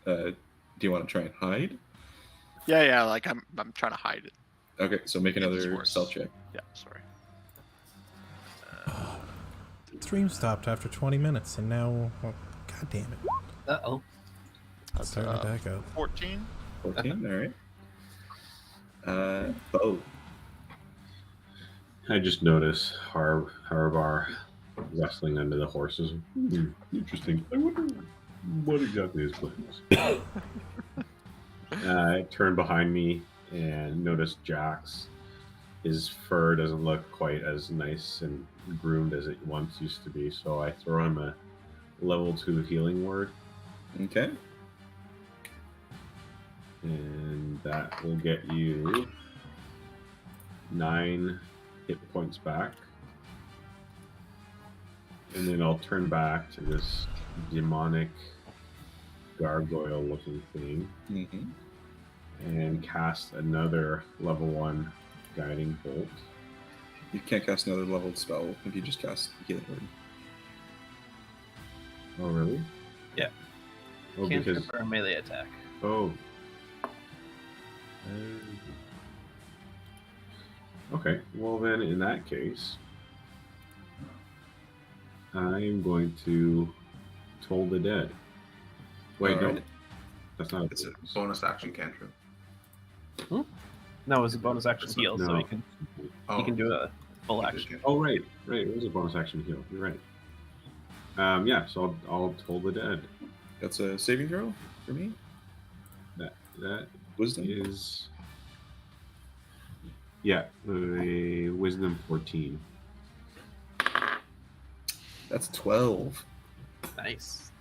Do you want to try and hide? Yeah. Like I'm trying to hide it. Okay, so make In this another horse. stealth check. Yeah, sorry. Stream stopped after 20 minutes, and now, well, god damn it. Uh-oh. It's starting to back up. 14. 14, all right. Bo. I just noticed Harabar wrestling under the horses. Interesting. I wonder what exactly his plan is. I turned behind me and noticed Jax. His fur doesn't look quite as nice and groomed as it once used to be, so I throw him a level 2 healing word. Okay. And that will get you 9 hit points back. And then I'll turn back to this demonic gargoyle looking thing and cast another level 1 guiding bolt. You can't cast another leveled spell if you just cast healing word. Oh, really? Yeah. Oh, Can't because... for a melee attack. Oh. Okay, well then in that case, I'm going to Toll the Dead. Wait, no. Alright. That's not It's a bonus action cantrip. No, it was a bonus action It's heal, not- so no. he can do a full action. Oh, right. It was a bonus action heal. You're right. Yeah, so I'll Toll the Dead. That's a saving throw for me. That Wisdom is... Yeah, a Wisdom 14. That's 12. Nice.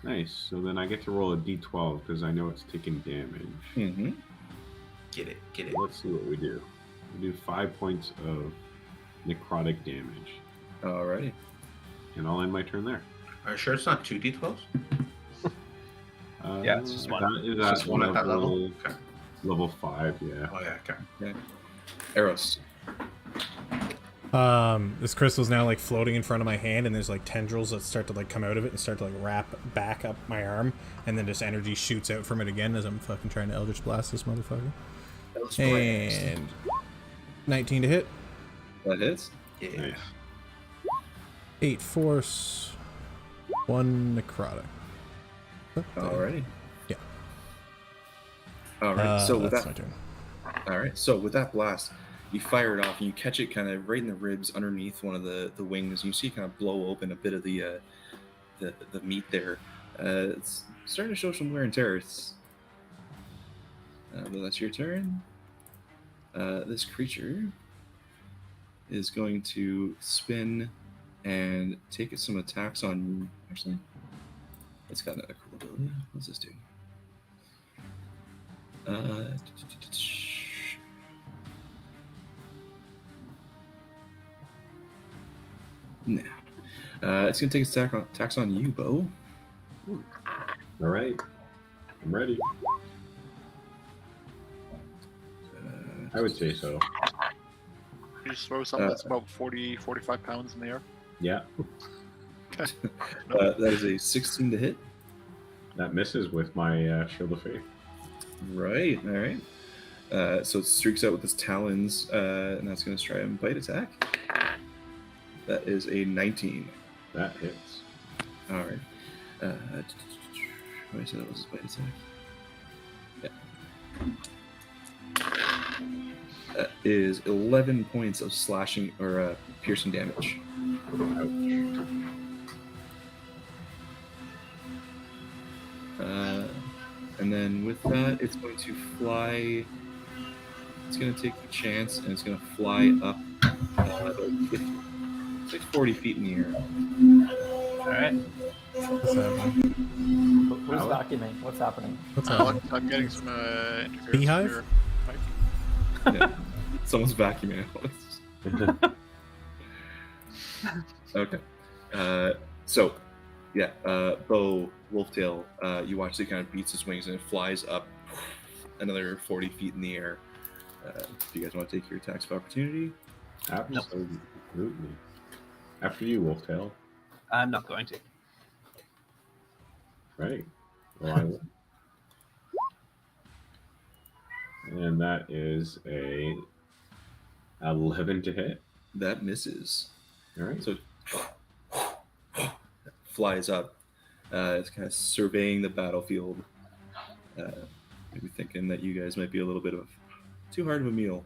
Nice. So then I get to roll a d12 because I know it's taking damage. Mm-hmm. Get it. Let's see what we do. We do 5 points of necrotic damage. Alrighty. And I'll end my turn there. Are you sure it's not 2d12s? Yeah, it's just one. That is It's just one at that level? Okay. Level 5, yeah. Oh, yeah, okay. Eros. This crystal's now like floating in front of my hand, and there's like tendrils that start to like come out of it and start to like wrap back up my arm, and then just energy shoots out from it again as I'm fucking trying to Eldritch Blast this motherfucker. And 19 to hit. That hits. Yeah. Nice. 8 force, 1 necrotic. Alrighty. Yeah. Alright, so with that's that, my turn. alright, so with that blast, you fire it off and you catch it kind of right in the ribs underneath one of the wings. You see it kind of blow open a bit of the meat there. It's starting to show some wear and tear. But that's your turn. This creature is going to spin and take some attacks on. Actually, it's got a cool ability. What's this do? Nah. It's gonna take its attacks on you, Bo. All right. I'm ready. I would say so. You just throw something that's about 40, 45 pounds in the air. Yeah. Okay. That is a 16 to hit. That misses with my Shield of Faith. Right, all right. So it streaks out with its talons, and that's going to try and bite attack. That is a 19. That hits. All right. I said that was his bite attack. Yeah. That is 11 points of slashing or piercing damage. And then with that, it's going to fly. It's going to take the chance, and it's going to fly up. It's like 40 feet in the air. All right. What's happening? Who's documenting? What's happening? What's happening? I'm getting some interference. Beehive? From your mic. Yeah. Someone's vacuuming out. Okay. So, yeah, Bo Wolftail, you watch it kind of beats its wings and it flies up another 40 feet in the air. Do you guys want to take your attacks of opportunity? Absolutely. After you, Wolftail. I'm not going to. Right. Well, I will. And that is a 11 to hit. That misses. All right. So flies up. It's kind of surveying the battlefield. Maybe thinking that you guys might be a little bit of too hard of a meal.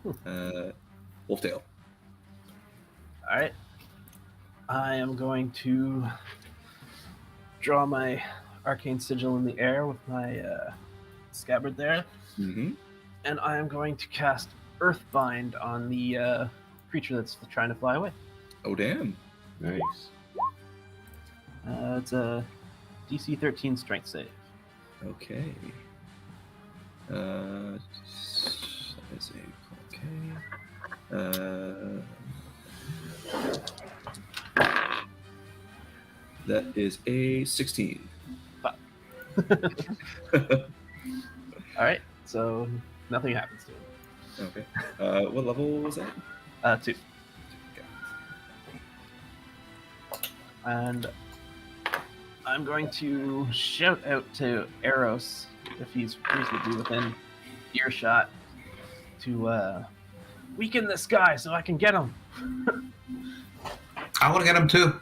Wolftail. All right. I am going to draw my arcane sigil in the air with my scabbard there, Mm-hmm. and I am going to cast Earthbind on the creature that's trying to fly away. Oh, damn. Nice. It's a DC 13 strength save. Okay. That is a okay. That is a 16. All right, so nothing happens to him. Okay. What level was that? 2. And I'm going to shout out to Eros, if he's reasonably within earshot, to weaken this guy so I can get him. I want to get him too.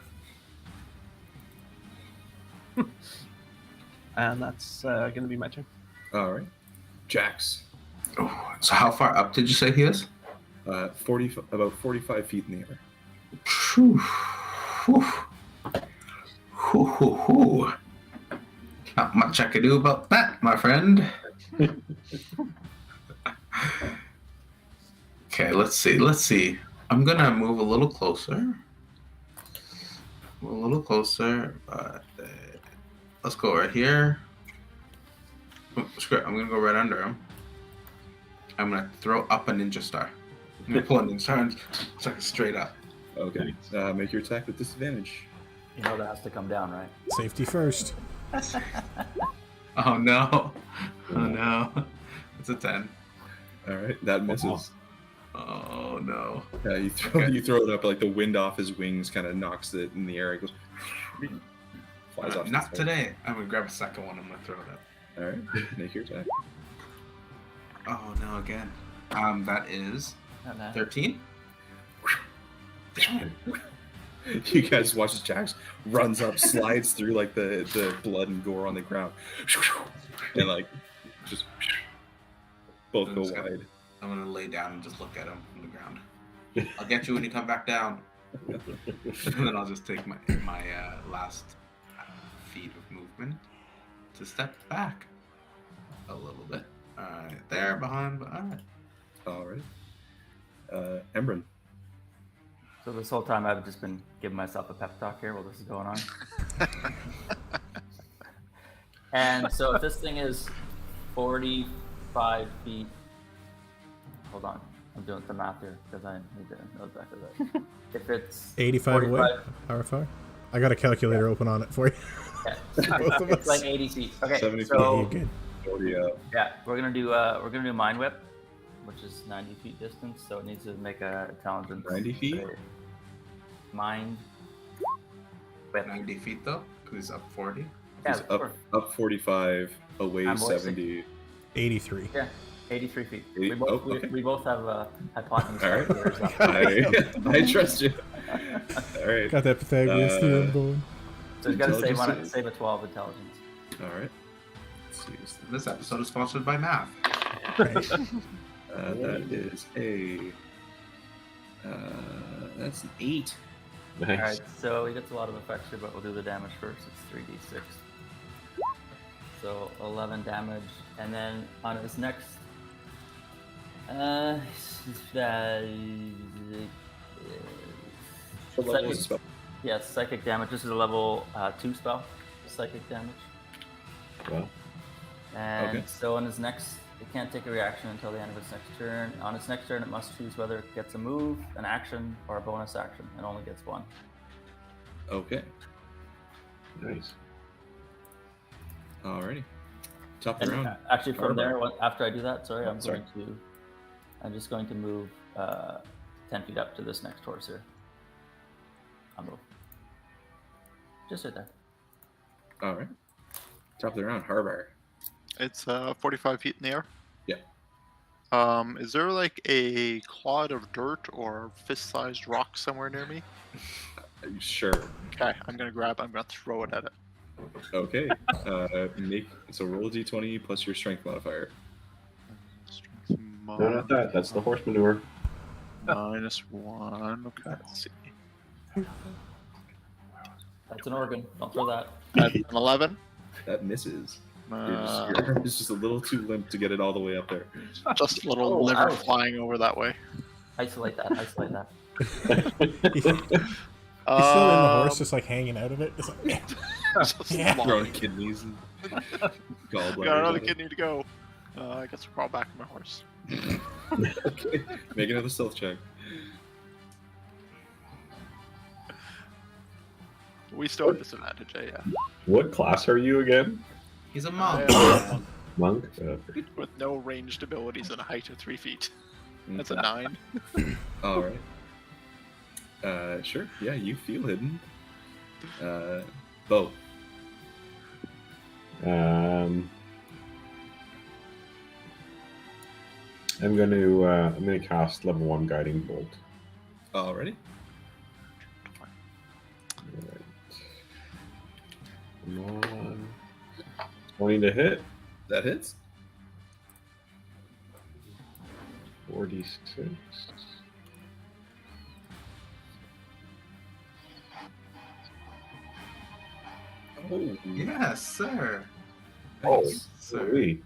And that's going to be my turn. All right. Jax. Oh, so how far up did you say he is? About 45 feet in the air. Whew. Whew. Whew, whew, whew. Not much I could do about that, my friend. Okay, let's see. I'm gonna move a little closer. But let's go right here. Oh, screw it, I'm gonna go right under him. I'm gonna throw up a ninja star. I'm gonna pull a ninja star and it's like straight up. Okay. Make your attack with disadvantage. You know that has to come down, right? Safety first. Oh no. Oh no. It's a 10. All right. That misses. Oh no. Yeah, you throw it up, like the wind off his wings kind of knocks it in the air. It goes. Flies off. Not today. I'm gonna grab a second one. I'm gonna throw it up. All right. Make your attack. Oh no, again. That is Oh, no. 13. Damn it. You guys watch as Jax runs up, slides through like the blood and gore on the ground, and like just both go wide. I'm gonna lay down and just look at him on the ground. I'll get you when you come back down. And then I'll just take my last feet of movement to step back a little bit. All right, there behind. All right. All right. Embrun. So this whole time I've just been giving myself a pep talk here while this is going on. And so if this thing is 45 feet, hold on, I'm doing the math here because I need to know exactly that. If it's 85 away. 45 How far? I got a calculator open on it for you. Okay. Both of It's us. like 80 feet. Okay, 70 Yeah, so you're good. 40 yeah, we're gonna do Mind Whip, which is 90 feet distance. So it needs to make a intelligence. 90 feet? Mind Whip. 90 feet though, because he's up 40. Yeah, He's sure. up 45, away I'm more 70. 83. Yeah, 83 feet. 80 We both, oh, okay. we both have hypotenuse. All right. calculators up. I trust you. All right. Got that Pythagorean theorem going. So you got to save Intelligence. save a 12 intelligence. All right. Let's see. This episode is sponsored by math. Right. That is a. That's an 8. Nice. Alright, so he gets a lot of effects here, but we'll do the damage first. It's 3d6. So 11 damage, and then on his next. What level is the spell? Yeah, psychic damage. This is a level 2 spell. Psychic damage. Well, And Okay. so on his next, it can't take a reaction until the end of its next turn. On its next turn, it must choose whether it gets a move, an action, or a bonus action. It only gets one. Okay. nice. Alrighty. Top of the And round. actually, from Barbara. there, after I do that, I'm Sorry. I'm just going to move 10 feet up to this next horse here. I'll move. Just right there. Alright. Top of the round, Harbar. It's 45 feet in the air. Yeah. Is there like a clod of dirt or fist-sized rock somewhere near me? Are you sure? Okay, I'm gonna throw it at it. Okay. So roll a d20 plus your strength modifier. Strength No, not that. That's the horse manure. -1. Okay, let's see. That's an organ. Don't throw that. That's an 11. That misses. Your Uh, arm is just a little too limp to get it all the way up there. just a little Oh, liver ouch. flying over that way. Isolate that. Isolate that. He's still in the horse, just like hanging out of it. It's like, just Yeah. Throwing lying. kidneys and gallbladders. Got another at it. kidney to go. I guess I'll crawl back to my horse. Okay. Make another stealth check. We still have disadvantage, yeah. What class are you again? He's a monk. Monk? With no ranged abilities and a height of 3 feet. That's a Mm. 9. All right. Sure. Yeah, you feel hidden. Bo. I'm gonna cast level 1 guiding bolt. Already. Alright. Come on. 20 to hit. That hits. 46. Oh, Yes, sir. Oh, Nice, sir. sweet.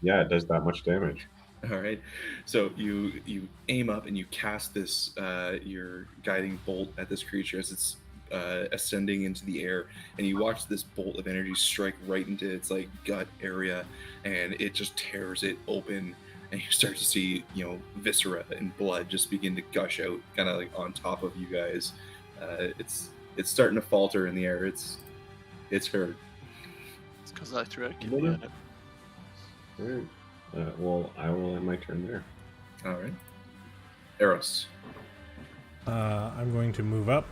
Yeah, it does that much damage. All right. So you aim up and you cast this your guiding bolt at this creature as it's ascending into the air, and you watch this bolt of energy strike right into its like gut area, and it just tears it open, and you start to see viscera and blood just begin to gush out, kind of like on top of you guys. It's starting to falter in the air. It's hurt. It's because I threw a kidney at it. Alright. Well, I will end my turn there. All right. Eros. I'm going to move up,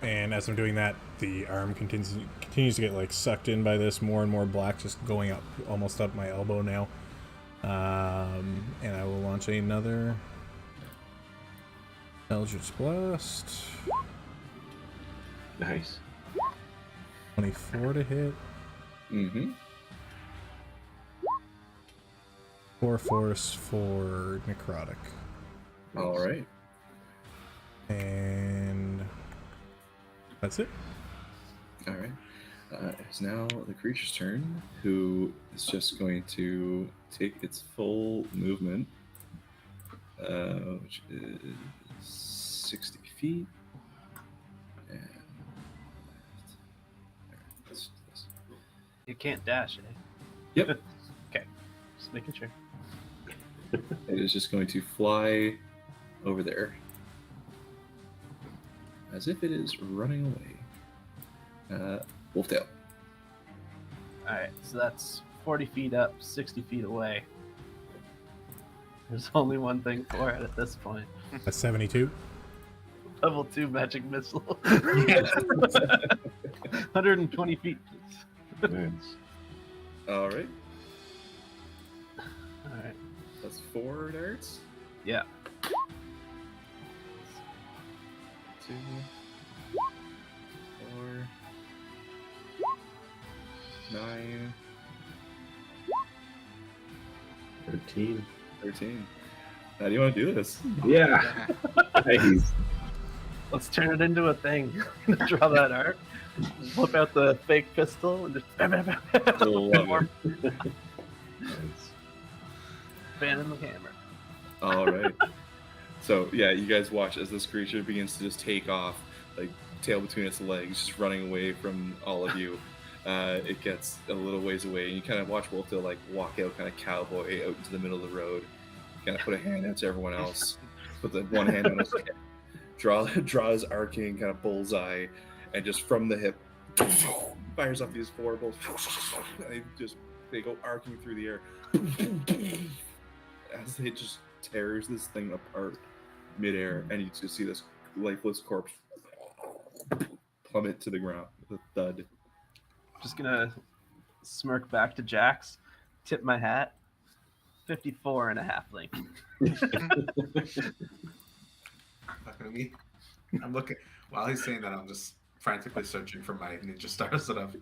and as I'm doing that, the arm continues to get like sucked in by this more and more black, just going up, almost up my elbow now. And I will launch another Eldritch Blast. Nice. 24 to hit. Mm-hmm. 4 force for necrotic. All right. And that's it. All right. It's now the creature's turn, who is just going to take its full movement, which is 60 feet. And let's do this. You can't dash, eh? Yep. Okay, just making sure. It is just going to fly over there as if it is running away. Wolftail. Alright, so that's 40 feet up, 60 feet away. There's only one thing for it at this point. That's 72. Level 2 magic missile. 120 feet. Nice. All right. Alright. That's 4 darts. Yeah. 2, 4, 9, 13. 13. How do you want to do this? Yeah. Nice. Let's turn it into a thing. Draw that art. Whip out the fake pistol and just Love it. Nice. ban in the camera. All right. So yeah, you guys watch as this creature begins to just take off, like tail between its legs, just running away from all of you. It gets a little ways away, and you kind of watch Wolftail like walk out, kind of cowboy out into the middle of the road. Kind of put a hand out to everyone else, put the one hand on his head, draw his arcane kind of bullseye, and just from the hip fires off these 4 bolts. And they go arcing through the air as it just tears this thing apart midair, and you just see this lifeless corpse plummet to the ground with a thud. Just gonna smirk back to Jax, tip my hat. 54 and a halfling. Fucking me. I'm looking. While he's saying that, I'm just frantically searching for my ninja stars that I've.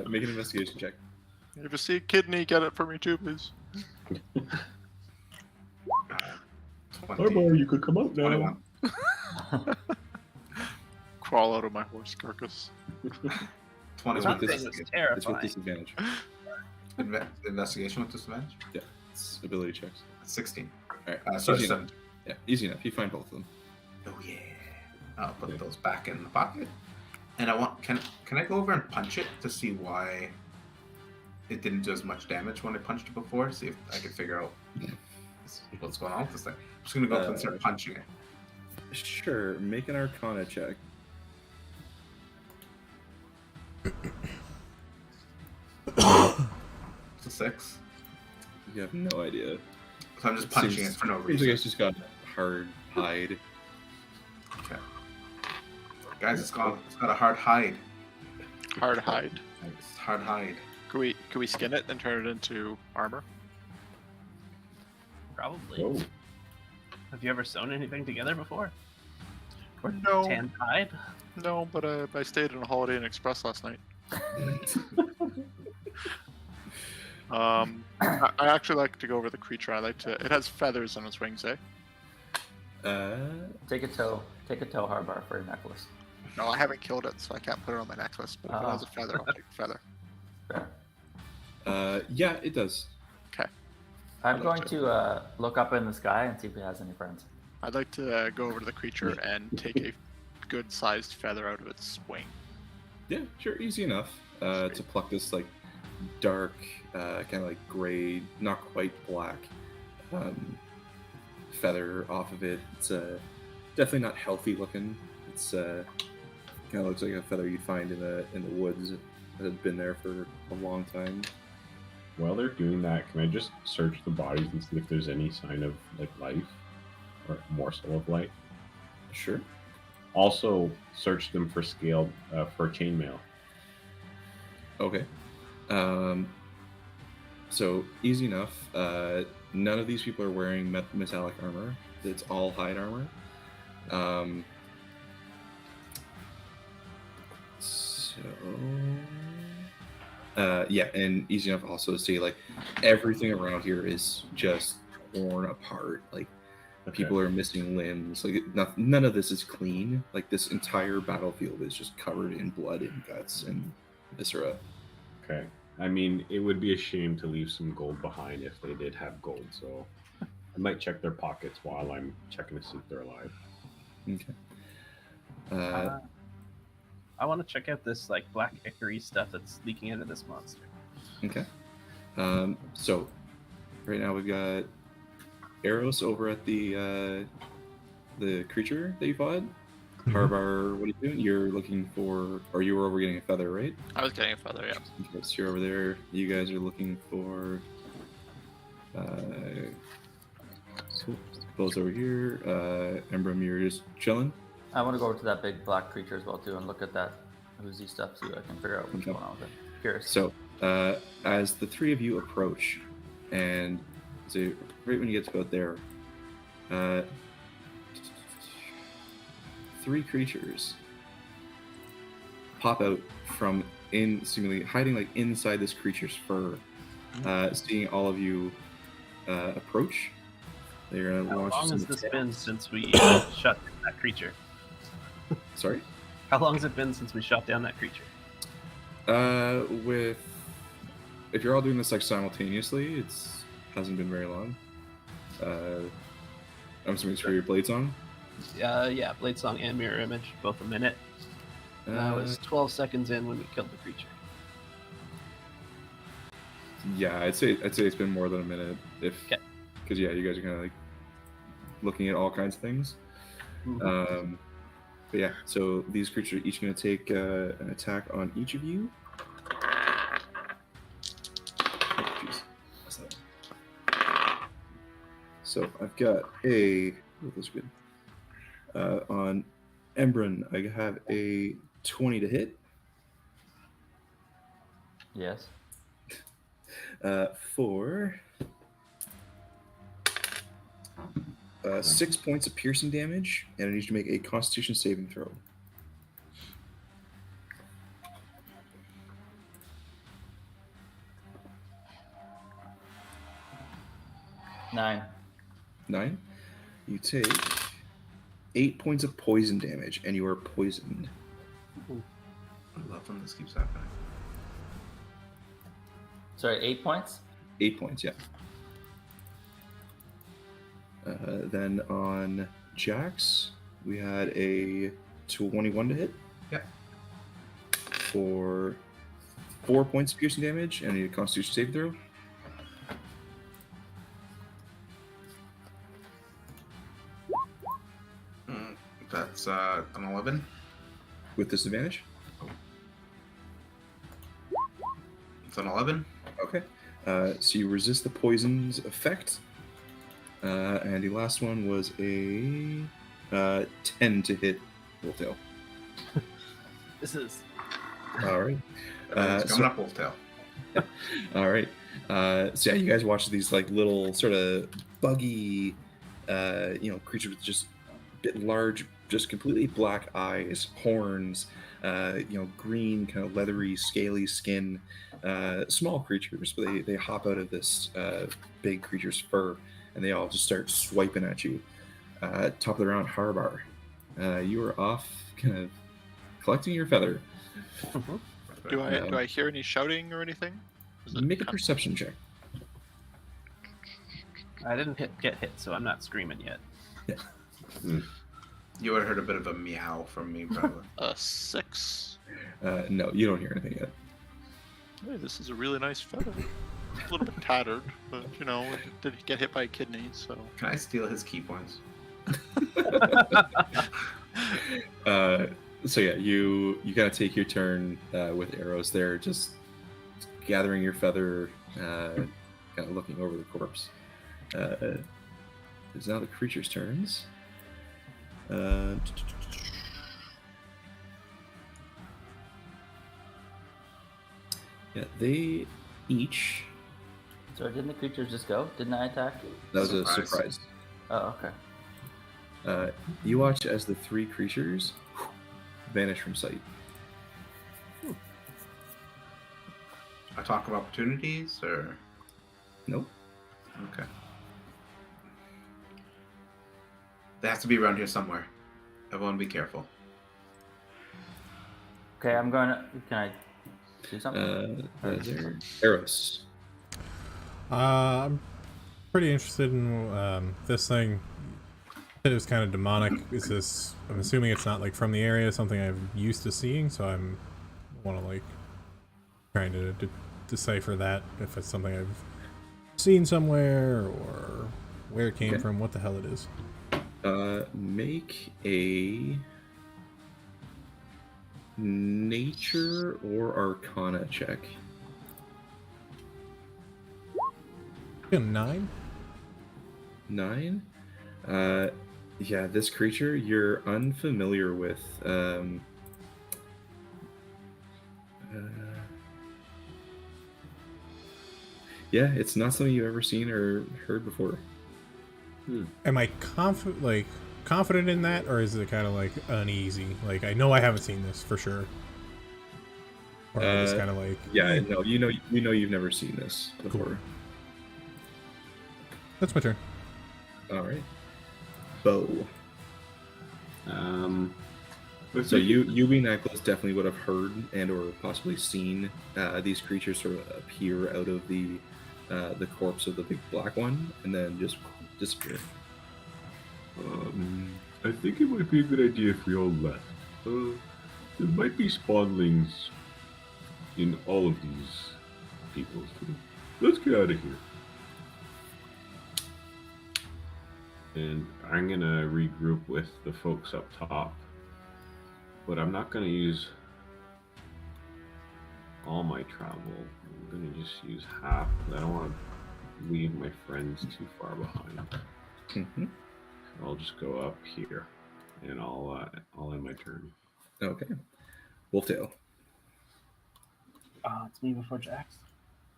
Make an investigation check. If you see a kidney, get it for me too, please. 20, you could come out now. 21. Crawl out of my horse carcass. 21. Something was It's with terrifying. disadvantage. Investigation with disadvantage? Yeah, it's ability checks. 16. All right, Sorry, easy enough. 7. Yeah, easy enough. You find both of them. Oh yeah. I'll put those back in the pocket. And I want can I go over and punch it to see why it didn't do as much damage when I punched it before? See if I can figure out what's going on with this thing. I'm just gonna go up and start punching it. Sure, make an Arcana check. It's a 6. You have no idea. So I'm just punching it for no Seems reason. like it's just got hard hide. Okay. Guys, it's got a hard hide. Hard hide. It's hard hide. Can we skin it and turn it into armor? Probably. Oh, Have you ever sewn anything together before? Or No. tanned hide? No, but I stayed in a Holiday Inn Express last night. I actually like to go over the creature. I like to. It has feathers on its wings, eh? Take a toe hardbar for a necklace. No, I haven't killed it, so I can't put it on my necklace. But if it has a feather, I'll take a feather. Fair. Yeah, it does. Okay. I'm going to look up in the sky and see if it has any friends. I'd like to go over to the creature and take a good-sized feather out of its wing. Yeah, sure, easy enough. To pluck this like dark, kind of like gray, not quite black, feather off of it. It's definitely not healthy looking. It's kind of looks like a feather you'd find in the woods that had been there for a long time. while they're doing that, can I just search the bodies and see if there's any sign of like life or morsel of life? Sure. Also, search them for for chainmail. Okay. So easy enough. None of these people are wearing metallic armor. It's all hide armor. Yeah, and easy enough also to see like everything around here is just torn apart. Like people are missing limbs. Like none of this is clean. Like this entire battlefield is just covered in blood and guts and viscera. Okay. I mean, it would be a shame to leave some gold behind if they did have gold, so I might check their pockets while I'm checking to see if they're alive. Okay. I want to check out this like black ichor stuff that's leaking out of this monster. Okay. So right now we've got Eros over at the creature that you fought. Harbar, what are you doing? You're looking for, or you were over getting a feather, right? I was getting a feather, yeah. Okay, so you're over there. You guys are looking for. Cool. Those over here. Embrum, you're just chilling. I want to go over to that big black creature as well too and look at that oozy stuff, see what I can figure out what's Okay. going on with it. Curious. So, as the three of you approach, and so right when you get to about there, three creatures pop out from seemingly hiding like inside this creature's fur. Seeing all of you approach, they're gonna How launch long some has this attacks. been since we shut down that creature? Sorry. How long has it been since we shot down that creature? With if you're all doing this like simultaneously, hasn't been very long. I'm assuming it's for your blade song. Yeah, Blade Song and Mirror Image, both a minute. That was 12 seconds in when we killed the creature. Yeah, I'd say it's been more than a minute. Okay. Because yeah, you guys are kind of like looking at all kinds of things. Mhm. But yeah, so these creatures are each going to take an attack on each of you. Oh, jeez. What's that? So I've got a. Oh, that's good. On Embrin, I have a 20 to hit. Yes. for 6 points of piercing damage, and I need you to make a Constitution saving throw. Nine. 9. You take 8 points of poison damage, and you are poisoned. I love when this keeps happening. Sorry, 8 points? 8 points, yeah. Then on Jax, we had a 21 to hit. Yep. For 4 points of piercing damage, and I need a Constitution saving throw. That's an 11. With disadvantage. It's an 11. Okay. So you resist the poison's effect. And the last one was a 10 to hit Wolftail. This is All right. It's coming up, Wolftail. All right. So yeah, you guys watch these like little sort of buggy, creatures with just a bit large, just completely black eyes, horns, green kind of leathery, scaly skin. Small creatures, but they hop out of this big creature's fur, and they all just start swiping at you. Top of the round, Harbar. You are off, kind of collecting your feather. Do I hear any shouting or anything? Make a perception check. I didn't get hit, so I'm not screaming yet. Yeah. You would have heard a bit of a meow from me, probably. 6. No, you don't hear anything yet. Hey, this is a really nice feather. A little bit tattered, but it did get hit by a kidney, so. Can I steal his key points? So yeah, you gotta take your turn with arrows there, just gathering your feather, kind of looking over the corpse. It's now the creature's turns. Yeah, they each. So didn't the creatures just go? Didn't I attack? That was a Surprise. surprise. Oh, okay. You watch as the 3 creatures vanish from sight. I talk of opportunities, or Nope. okay. They have to be around here somewhere. Everyone, be careful. Okay, I'm going to. Can I do something? There. Eros. I'm pretty interested in this thing. It was kind of demonic. Is this? I'm assuming it's not like from the area, something I'm used to seeing. So I'm want to like trying to decipher that if it's something I've seen somewhere or where it came from, what the hell it is. Make a nature or arcana check. A 9. 9. Yeah, this creature you're unfamiliar with. Yeah, it's not something you've ever seen or heard before. Am I confident in that, or is it kind of like uneasy? Like I know I haven't seen this for sure. Or it's kind of like no, you know you've never seen this before. Cool. That's my turn. All right, Bo. Let's So see. you being that close definitely would have heard and or possibly seen these creatures sort of appear out of the corpse of the big black one and then just disappear. I think it might be a good idea if we all left. There might be spawnlings in all of these people. Let's get out of here. And I'm gonna regroup with the folks up top. But I'm not gonna use all my travel. I'm gonna just use half. I don't want to leave my friends too far behind. Mm-hmm. I'll just go up here, and I'll end my turn. Okay, Wolftail. It's me before Jax.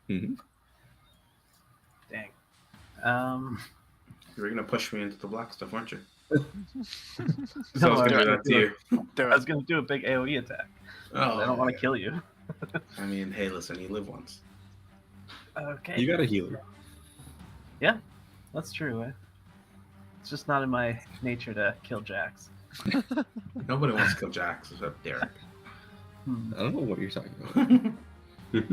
Mm-hmm. Dang. You were gonna push me into the black stuff, weren't you? No, So I was I gonna do that to you. Do I was it. going to do a big AoE attack. Oh, I don't want to kill you. I mean, hey, listen, you live once. Okay. You got a healer. Yeah, that's true. It's just not in my nature to kill Jax. Nobody wants to kill Jax except Derek. I don't know what you're talking about.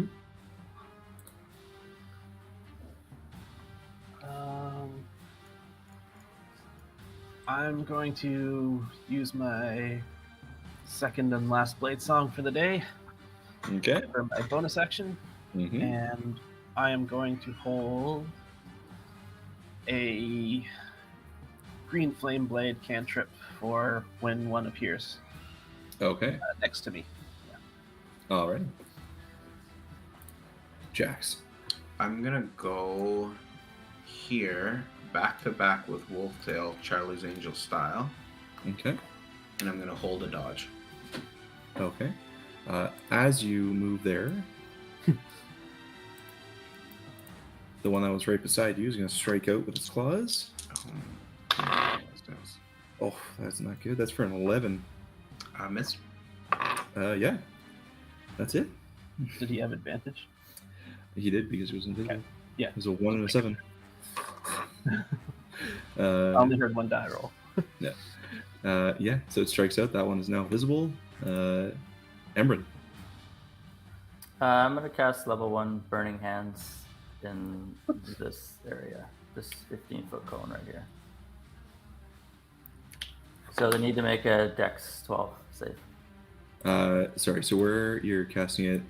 I'm going to use my second and last blade song for the day Okay. for my bonus action, Mm-hmm. and I am going to hold a green flame blade cantrip for when one appears Okay. next to me. All right. Jax. I'm gonna go here, back to back with Wolftail, Charlie's Angel style, Okay. and I'm gonna hold a dodge. Okay. As you move there, the one that was right beside you is going to strike out with its claws. Oh, that's not good. That's for an 11. Miss. Yeah. That's it. Did he have advantage? He did because it was invisible. Okay. Yeah. It was a 1 and a 7. I only heard one die roll. Yeah, so it strikes out. That one is now visible. Emran. I'm gonna cast level 1 Burning Hands in this area, this 15-foot cone right here. So they need to make a Dex 12 save. Sorry, so where you're casting it,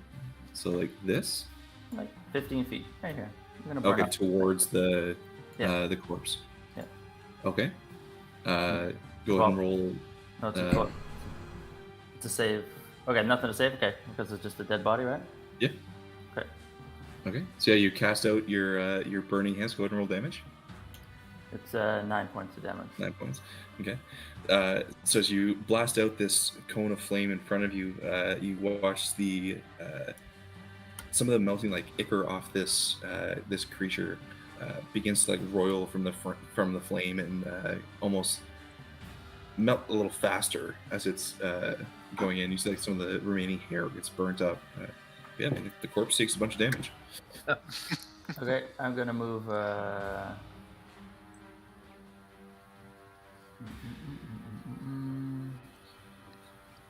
so like this? Like 15 feet, right here. I'm gonna burn Okay, up. towards the Yeah. the corpse. Yeah. Okay. Go ahead Well, and roll. No, it's a 12. It's a save. Okay, nothing to save. Okay, because it's just a dead body, right? Yeah. Okay. Okay. So yeah, you cast out your burning hands. Go ahead and roll damage. It's 9 points of damage. 9 points. Okay. So as you blast out this cone of flame in front of you, you watch the some of the melting like ichor off this this creature begins to like roil from the flame and almost melt a little faster as it's going in. You see like some of the remaining hair gets burnt up. Yeah, I mean, the corpse takes a bunch of damage. Okay, I'm gonna move.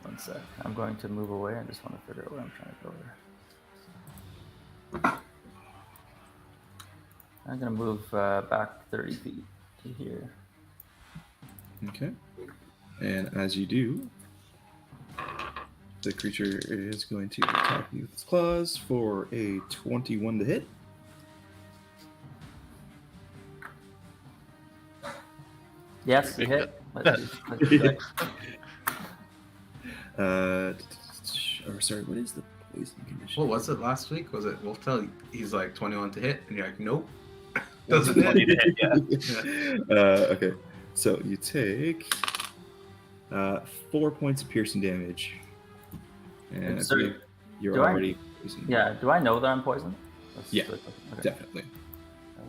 One sec. I'm going to move away. I just want to figure out where I'm trying to go here. I'm gonna move back 30 feet to here. Okay. And as you do, the creature is going to attack you with its claws for a 21 to hit. Yes, Big hit. Let's do that. Or sorry, what is the poison condition? What was it last week? Was it Wolftail? He's like 21 to hit, and you're like, nope. That's Doesn't Funny hit. to hit, yeah. Okay, so you take 4 points of piercing damage, and I So, believe you're do I- already poisoned. Yeah, do I know that I'm poisoned? Yeah, Okay. definitely.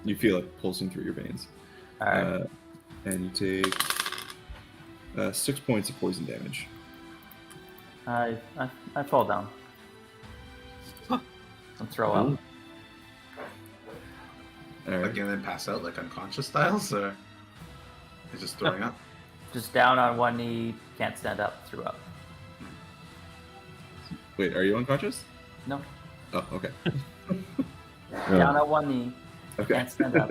You feel it pulsing through your veins, Alright. and you take 6 points of poison damage. I fall down. And throw up. All right. Like, and then pass out like unconscious styles, or it's just throwing up? Just down on one knee, can't stand up, threw up. Wait, are you unconscious? No. Oh, okay. Down on one knee, Okay. can't stand up,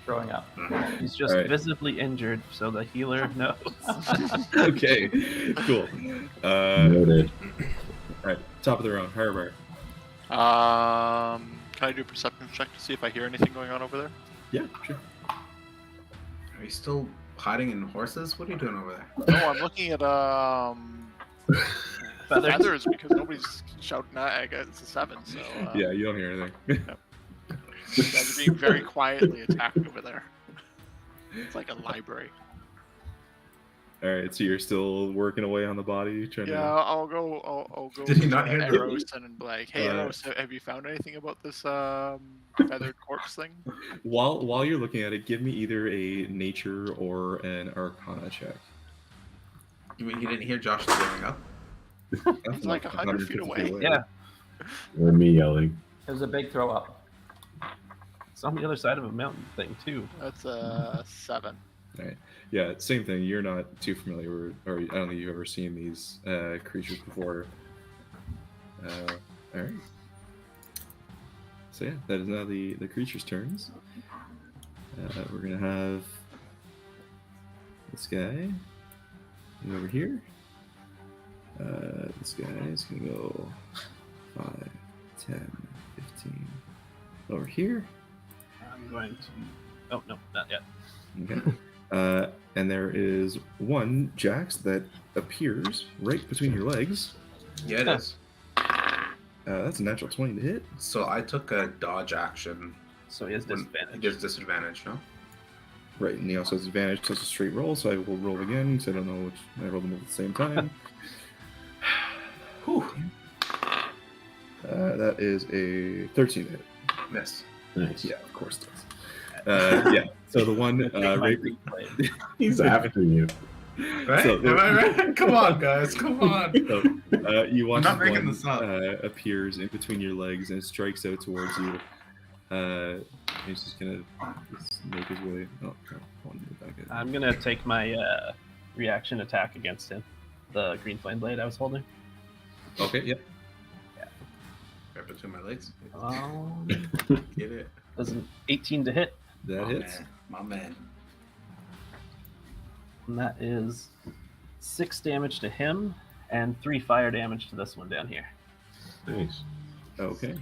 throwing up. He's just All right. visibly injured, so the healer knows. Okay, cool. Noted. All right, top of the round, Harbor. Can I do a perception check to see if I hear anything going on over there? Yeah, sure. Are you still hiding in horses? What are you doing over there? No, I'm looking at feathers because nobody's shouting at. I guess it's a 7, so Yeah, you don't hear anything. you guys are being very quietly attacked over there. It's like a library. All right, so you're still working away on the body, trying Yeah, to. I'll go. Did he not to hear that? Eros and be like, hey, Uh, Eros, have you found anything about this feathered corpse thing? While you're looking at it, give me either a nature or an arcana check. You mean you didn't hear Josh throwing up? He's like 100 feet away. Yeah, Or me yelling. It was a big throw up. it's on the other side of a mountain thing too. That's 7. All right. Yeah, same thing. You're not too familiar, or I don't think you've ever seen these creatures before. All right. So yeah, that is now the creature's turns. We're gonna have this guy over here. This guy is gonna go 5, 10, 15 over here. I'm going to. Oh no, not yet. Okay. And there is one Jax that appears right between your legs. Yeah, it is. That's a natural 20 to hit. So I took a dodge action. So he has He disadvantage. gets disadvantage, no? Right, and he also has advantage, so it's a straight roll, so I will roll again, because I don't know which I rolled them at the same time. Whew. That is a 13 to hit. Miss. Nice. Yeah, of course it does. Yeah, so the one Take my right. green blade. He's after you. Right? So- Am I right? Come on, guys. Come on. So, you watch I'm not as making one this up. appears in between your legs and strikes out towards you. He's just gonna make his way. Oh, crap. I want to move back in. I'm gonna take my reaction attack against him. The green flame blade I was holding. Okay, yep. Right between my legs. Get it. Does an 18 to hit, That My hits. man. My man. and that is 6 damage to him and 3 fire damage to this one down here. Nice. Okay.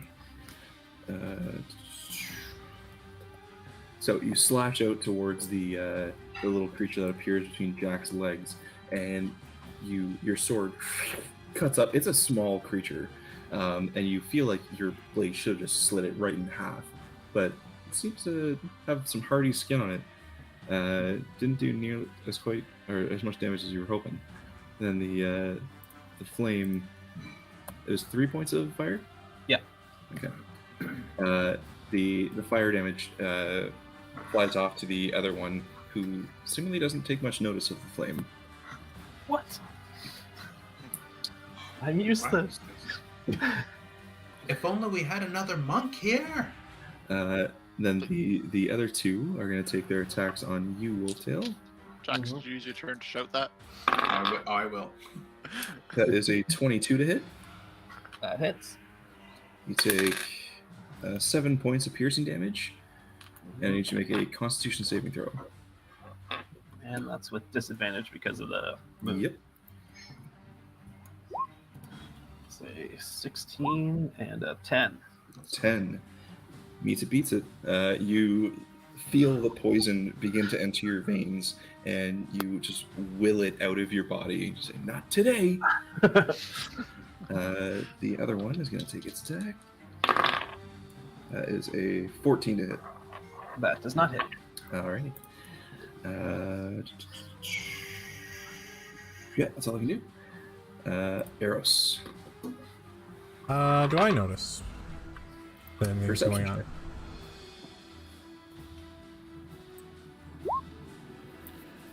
So you slash out towards the little creature that appears between Jack's legs, and your sword cuts up. It's a small creature, and you feel like your blade should have just slit it right in half, but it seems to have some hardy skin on it. Didn't do nearly as much damage as you were hoping. Then the flame. It was 3 points of fire. Yeah. Okay. The fire damage flies off to the other one, who seemingly doesn't take much notice of the flame. What? I'm used to. If only we had another monk here. Then the other two are going to take their attacks on you, Wolftail. Jax, did you use your turn to shout that? I will. That is a 22 to hit. That hits. You take 7 points of piercing damage, and I need you to make a Constitution saving throw. And that's with disadvantage because of the move. Yep. Say 16 and a 10. 10. Meets it, beats it. You feel the poison begin to enter your veins, and you just will it out of your body. You say, "Not today." The other one is going to take its attack. That is a 14 to hit. That does not hit. Alrighty. Yeah, that's all I can do. Eros. Do I notice anything's Perception going on? check.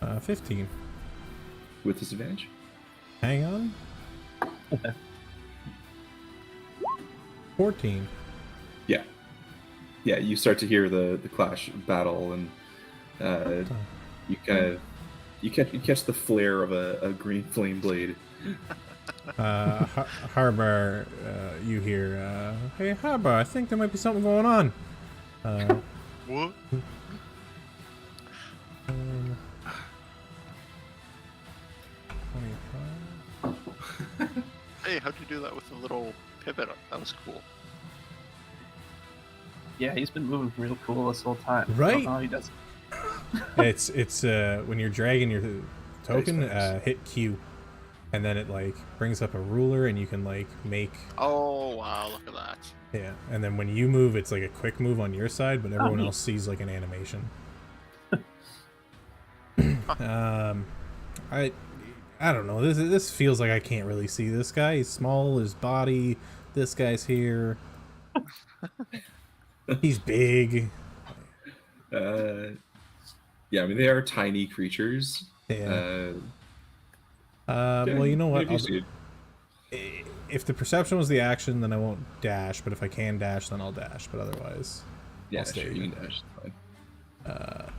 Uh, 15. With disadvantage? Hang on. 14. Yeah, you start to hear the clash battle, and you catch the flare of a green flame blade. Harbar, you hear, hey Harbar, I think there might be something going on. What? 25. Hey, how'd you do that with the little pivot? That was cool. Yeah, he's been moving real cool this whole time. Right? Oh, he does. It's when you're dragging your token, Nice. hit Q, and then it like brings up a ruler, and you can like make Oh, wow, look at that. yeah. And then when you move, it's like a quick move on your side, but everyone neat. else sees like an animation. I don't know. This feels like I can't really see this guy. He's small, his body. This guy's here. He's big. Yeah, I mean they are tiny creatures. Yeah. Yeah, Well, you know what? maybe see it. If the perception was the action, then I won't dash. But if I can dash, then I'll dash. But otherwise, Yeah, I'll stay sure, here. you can dash. It's fine.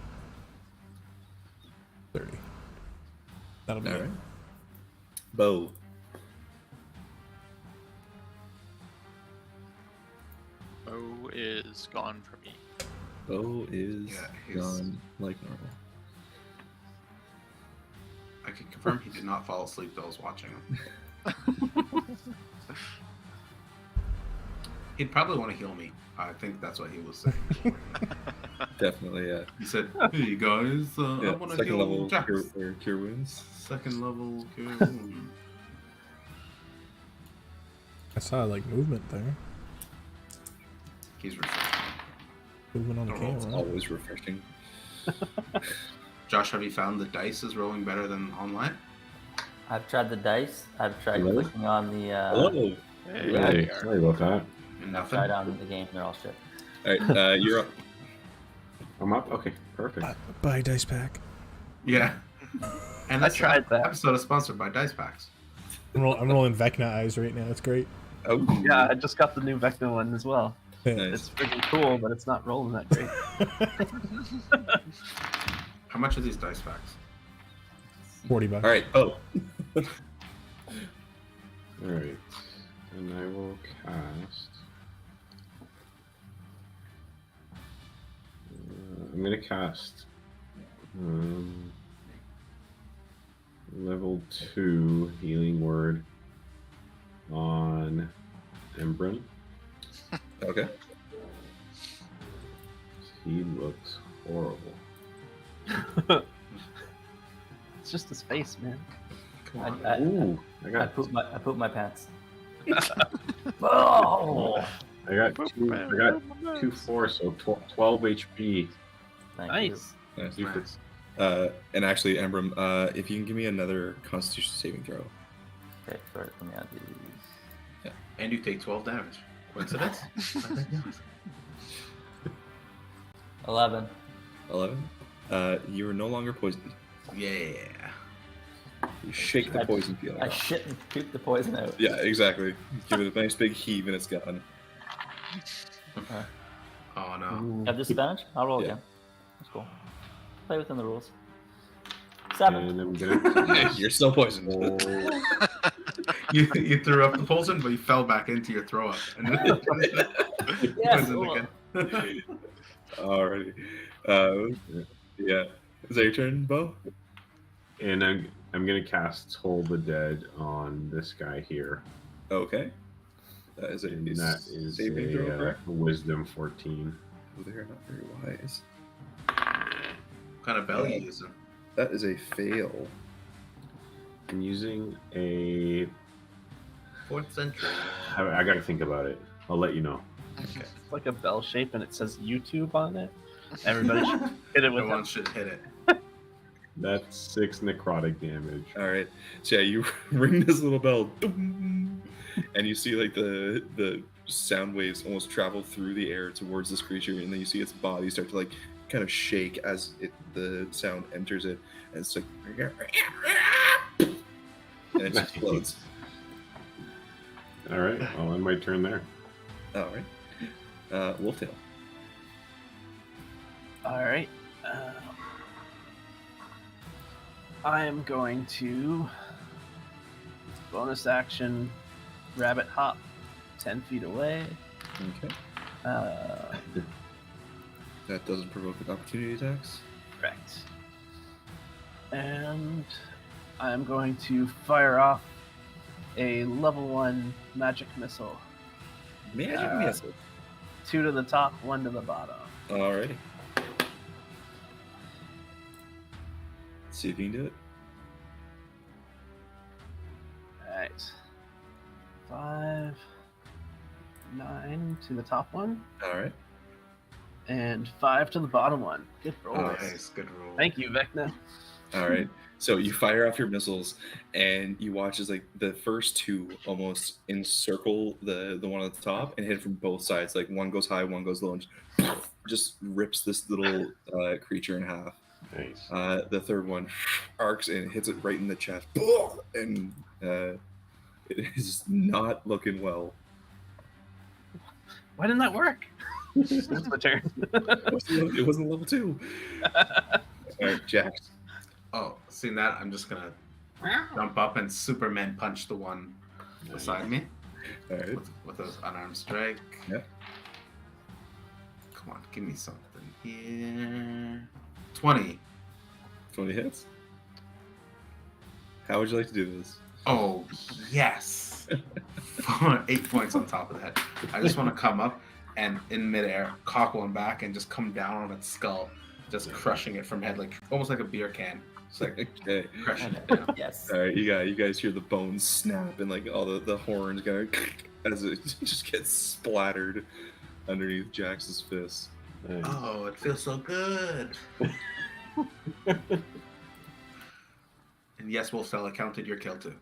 30. That'll be All it. right. Bow. Bo is gone from me. Bow is Yeah, he's- gone like normal. I can confirm he did not fall asleep while I was watching him. He'd probably want to heal me. I think that's what he was saying. Definitely, yeah. He said, "Hey guys, I Yeah, want to second heal level Jax. cure wounds. Second level cure wound." I saw like movement there. He's refreshing. Movement on the Oh, It's camera. always refreshing. Josh, have you found the dice is rolling better than online? I've tried the dice. I've tried Hello? clicking on the. Hello. Hey, Yeah. Hey, sorry about that. And I've nothing. tried on the game. They're all shit. All right, you're up. I'm up. Okay, perfect. Buy dice pack. Yeah. And I this tried that. episode is sponsored by Dice Packs. I'm rolling Vecna eyes right now. It's great. Oh, Yeah, I just got the new Vecna one as well. Yeah. nice. It's freaking cool, but it's not rolling that great. How much are these dice packs? $40. All right, Bow. Alright. And I will cast. I'm gonna cast level 2 healing word on Embrin. Okay. He looks horrible. It's just his face, man. Ooh, I I got pooped my pants. Oh! I got two 4, so 12 HP. Thank Nice. Nice. You Nice. And actually, Ambram, if you can give me another Constitution saving throw. you. Okay, sorry. Let me add these. And you take 12 damage. Coincidence? 11. 11. You are no longer poisoned. Yeah. You shake the poison feeling I off. shit and poop the poison out. Yeah, exactly. Give it a nice big heave and it's gone. Oh no. You have disadvantage? I'll roll Yeah. again. That's cool. Play within the rules. 7. And I'm gonna You're still poisoned. You threw up the poison, but you fell back into your throw up. And then Yes, poisoned cool. again. Alrighty. Yeah. Is that your turn, Bo? and I'm gonna cast Toll the Dead on this guy here. Okay. That is a And that is saving throw, a correct? Wisdom 14. Oh, they're not very wise. What kind of bell are you using? That is a fail. I'm using a. 4th century. I gotta think about it. I'll let you know. Okay. It's like a bell shape and it says YouTube on it. Everybody should hit it with No one it. should hit it. That's 6 necrotic damage. Alright. So yeah, you ring this little bell. Dum, and you see like the sound waves almost travel through the air towards this creature, and then you see its body start to like kind of shake as the sound enters it, and it's like and it just explodes. All right, I'll end my turn there. Alright. Wolftail. Alright. I am going to bonus action rabbit hop 10 feet away. Okay. Uh, That doesn't provoke opportunity attacks. correct. And I'm going to fire off a level 1 magic missile. Magic missile. 2 to the top, 1 to the bottom. Alrighty. Let's see if you can do it. Alright. 5, 9 to the top one, Alright. and 5 to the bottom one. Good roll. Oh, Nice, good roll. Thank you, Vecna. All right. So you fire off your missiles, and you watch as like the first two almost encircle the one at the top and hit from both sides. Like one goes high, one goes low, and just rips this little creature in half. Nice. The third one arcs and hits it right in the chest, and it is not looking well. Why didn't that work? It's my turn. It wasn't level 2. All right, Jax. Oh, seeing that, I'm just gonna jump up and Superman punch the one beside me All right. with those unarmed strike. Yep. Come on, give me something here. 20. 20 hits. How would you like to do this? Oh, yes. 8 points on top of that. I just want to come up and in midair, cock one back and just come down on its skull, just crushing it from head, like almost like a beer can. It's like Okay. crushing it down. Yes. All right, you guys hear the bones snap and like all the horns go as it just gets splattered underneath Jax's fist. Nice. Oh, it feels so good. And yes, Wolfstella counted your kill too.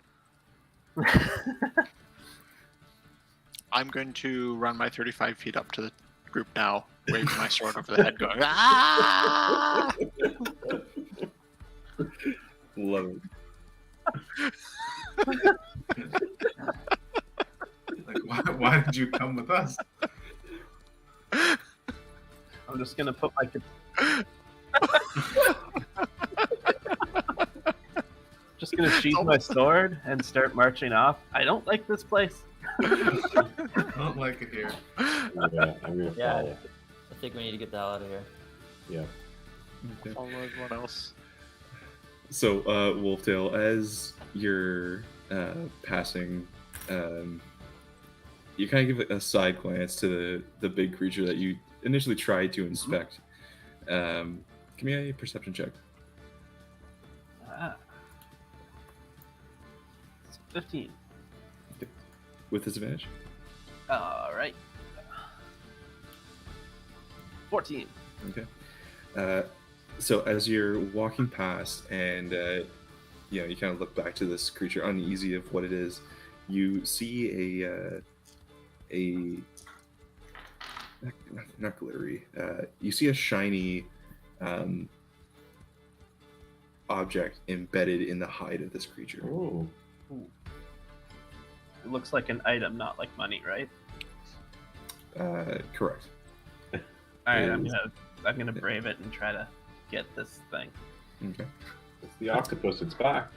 I'm going to run my 35 feet up to the group now, waving my sword over the head, going, ah! Love it. Like, why did you come with us? I'm just gonna put my just gonna sheath my sword and start marching off. I don't like this place. I don't like it here. Yeah, I'm gonna Yeah. follow. I think we need to get the hell out of here. Yeah. Follow everyone else. So, Wolftail, as you're passing, you kind of give a side glance to the big creature that you initially tried to inspect. Give me a perception check. It's 15. With disadvantage? All right. 14. Okay. So as you're walking past and you kind of look back to this creature, uneasy of what it is, you see a not glittery. You see a shiny object embedded in the hide of this creature. Oh. It looks like an item, not like money, right? Correct. All right, Is- I'm gonna brave it and try to get this thing. Okay. It's the octopus. It's back.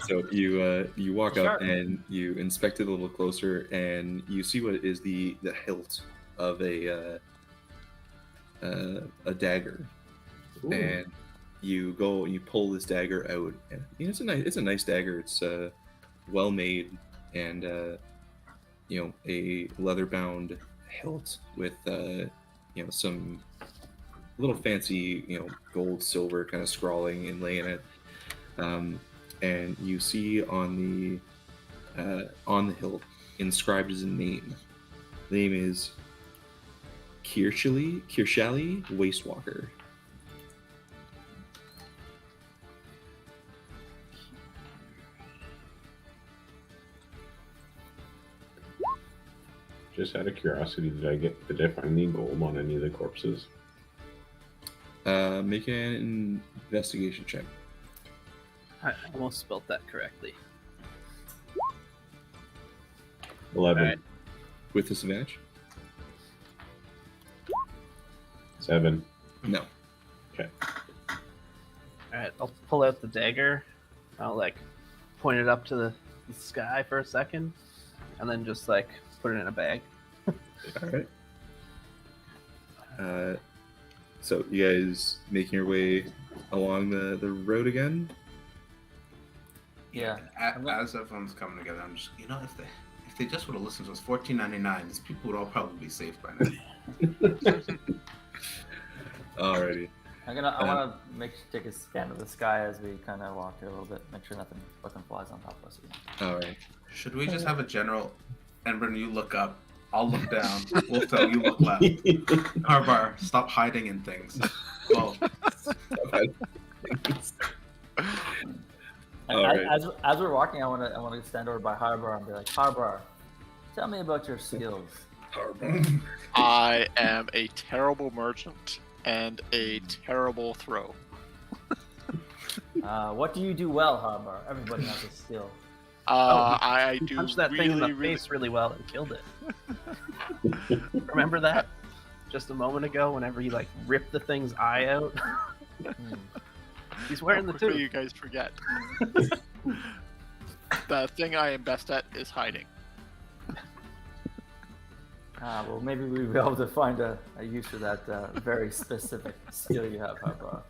So you walk up Sure. and you inspect it a little closer, and you see what is the hilt of a dagger. Ooh. And you go and you pull this dagger out, and it's a nice dagger. It's well made, and a leather bound hilt with some little fancy gold silver kind of scrawling and laying it. And you see on the hilt inscribed as a name. The name is Kirshali Wastewalker. Just out of curiosity, did I find any gold on any of the corpses? Make an investigation check. I almost spelled that correctly. 11. Alright. With disadvantage? 7. No. Okay. All right, I'll pull out the dagger. I'll point it up to the sky for a second, and then just put it in a bag. All right. So you guys making your way along the road again? Yeah. As everyone's coming together, I'm just if they just would have listened to us, $14.99, these people would all probably be safe by now. Alrighty. I want to take a scan of the sky as we kind of walk here a little bit, make sure nothing fucking flies on top of us again. Alright. Should we just have a general? Ember, you look up. I'll look down. We'll tell you look left. Carbar, stop hiding in things. Well, things. And All right. as we're walking, I want to stand over by Harbar and be like, Harbar, tell me about your skills. I am a terrible merchant and a terrible throw. What do you do well, Harbar? Everybody has a skill. I You do punched that thing in the really, face really well and killed it. Remember that? Just a moment ago, whenever he like ripped the thing's eye out. He's wearing the quickly tooth. you guys forget. The thing I am best at is hiding. Well, maybe we'll be able to find a use for that very specific skill you have, Harbar.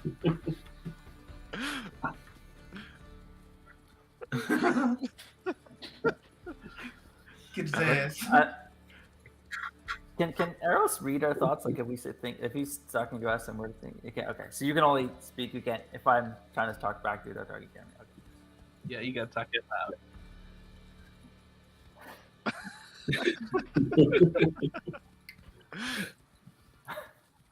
Get his ass. Can Eros read our thoughts? Like if we say if he's talking to us and we're thinking, okay. So you can only speak. You can't. If I'm trying to talk back to you, that's how you can. Okay. Yeah, you gotta talk it loud.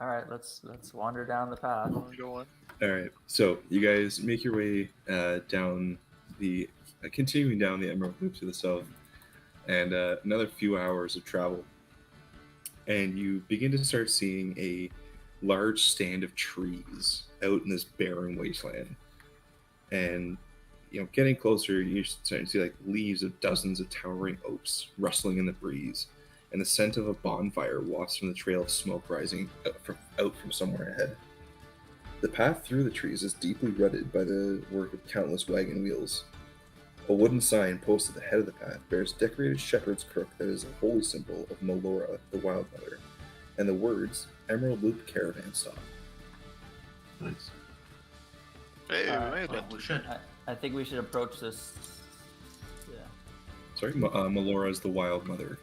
All right, let's wander down the path. Go on. All right, so you guys make your way down the, continuing down the Emerald Loop to the south, and another few hours of travel, and you begin to start seeing a large stand of trees out in this barren wasteland, and getting closer, you're starting to see like leaves of dozens of towering oaks rustling in the breeze, and the scent of a bonfire wafts from the trail of smoke rising out from somewhere ahead. The path through the trees is deeply rutted by the work of countless wagon wheels. A wooden sign posted at the head of the path bears decorated shepherd's crook that is a holy symbol of Melora, the Wild Mother, and the words Emerald Loop Caravan Stop. Nice. Hey, made it. We should. I think we should approach this. Yeah. Sorry, Melora is the Wild Mother.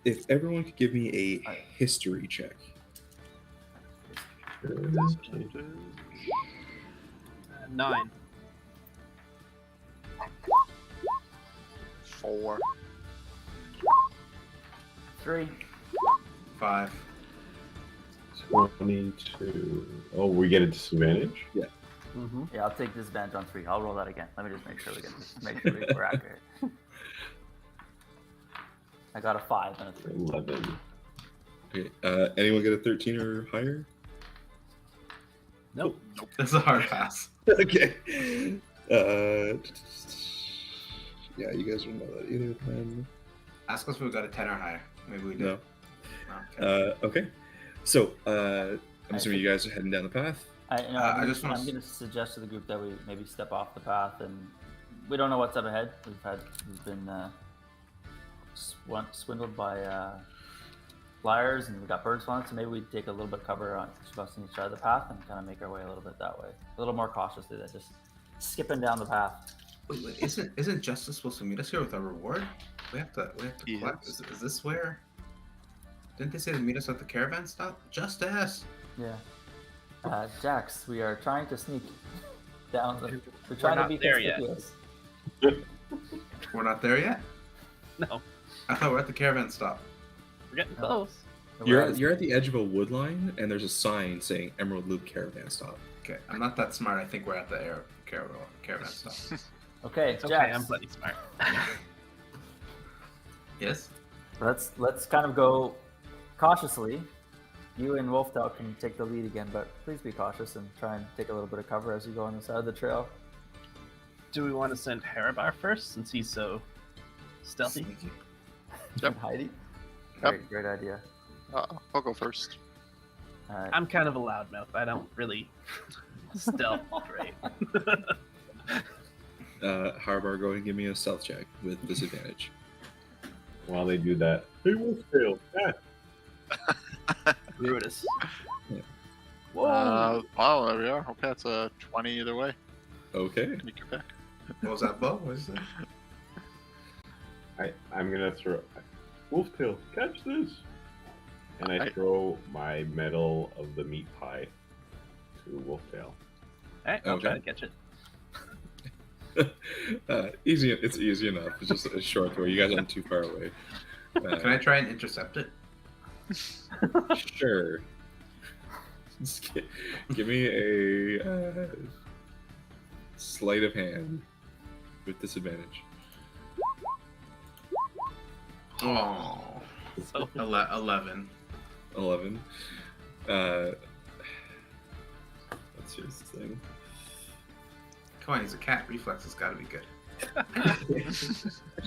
If everyone could give me a history check. 9. 4. 3. 5. 22. Oh, we get a disadvantage? Yeah. Mm-hmm. Yeah, I'll take disadvantage on 3. I'll roll that again. Let me just make sure we're accurate. I got a 5 and a 3. 11. Okay. Anyone get a 13 or higher? Nope. That's a hard pass. Okay. Yeah, you guys don't know that either. Then. Ask us if we got a 10 or higher. Maybe we do. No. Okay. Okay. So, I'm assuming you guys are heading down the path. I'm just wanna going to suggest to the group that we maybe step off the path, and we don't know what's up ahead. We've been swindled by flyers, and we got birds flying. So maybe we take a little bit cover on each of us on each side of the path and kind of make our way a little bit that way, a little more cautiously than just skipping down the path. Wait, isn't Justice supposed to meet us here with a reward? We have to collect. Is this where? Didn't they say to meet us at the caravan stop? Justice. Yeah. Jax, we are trying to sneak down the. We're trying to not be there yet. conspicuous. We're not there yet. No, I thought we're at the caravan stop. we're getting close. You're at the edge of a wood line, and there's a sign saying Emerald Loop Caravan Stop. Okay, I'm not that smart. I think we're at the caravan stop. Okay, It's okay, Jax. I'm bloody smart. Yes. Let's kind of go cautiously. You and Wolftail can take the lead again, but please be cautious and try and take a little bit of cover as you go on the side of the trail. Do we want to send Harabar first, since he's so stealthy? Yep. Heidi? Yep. Great idea. I'll go first. All right. I'm kind of a loudmouth. I don't really stealth great. Harbar, go ahead and give me a stealth check with disadvantage. While they do that, hey, Wolftail, Brutus. Yeah. Whoa! Oh, there we are. Okay, that's a 20 either way. Okay. Make it back. What was that, Bo? What is that? I'm gonna throw Wolftail, catch this, and I throw my medal of the meat pie to Wolftail. Alright, I'll try to Okay. catch it. Easy. It's easy enough. It's just a short throw. You guys aren't too far away. Can I try and intercept it? Sure. Just give me a sleight of hand with disadvantage. Oh, So 11. 11. Let's see this thing. Come on, he's a cat. Reflex has got to be good.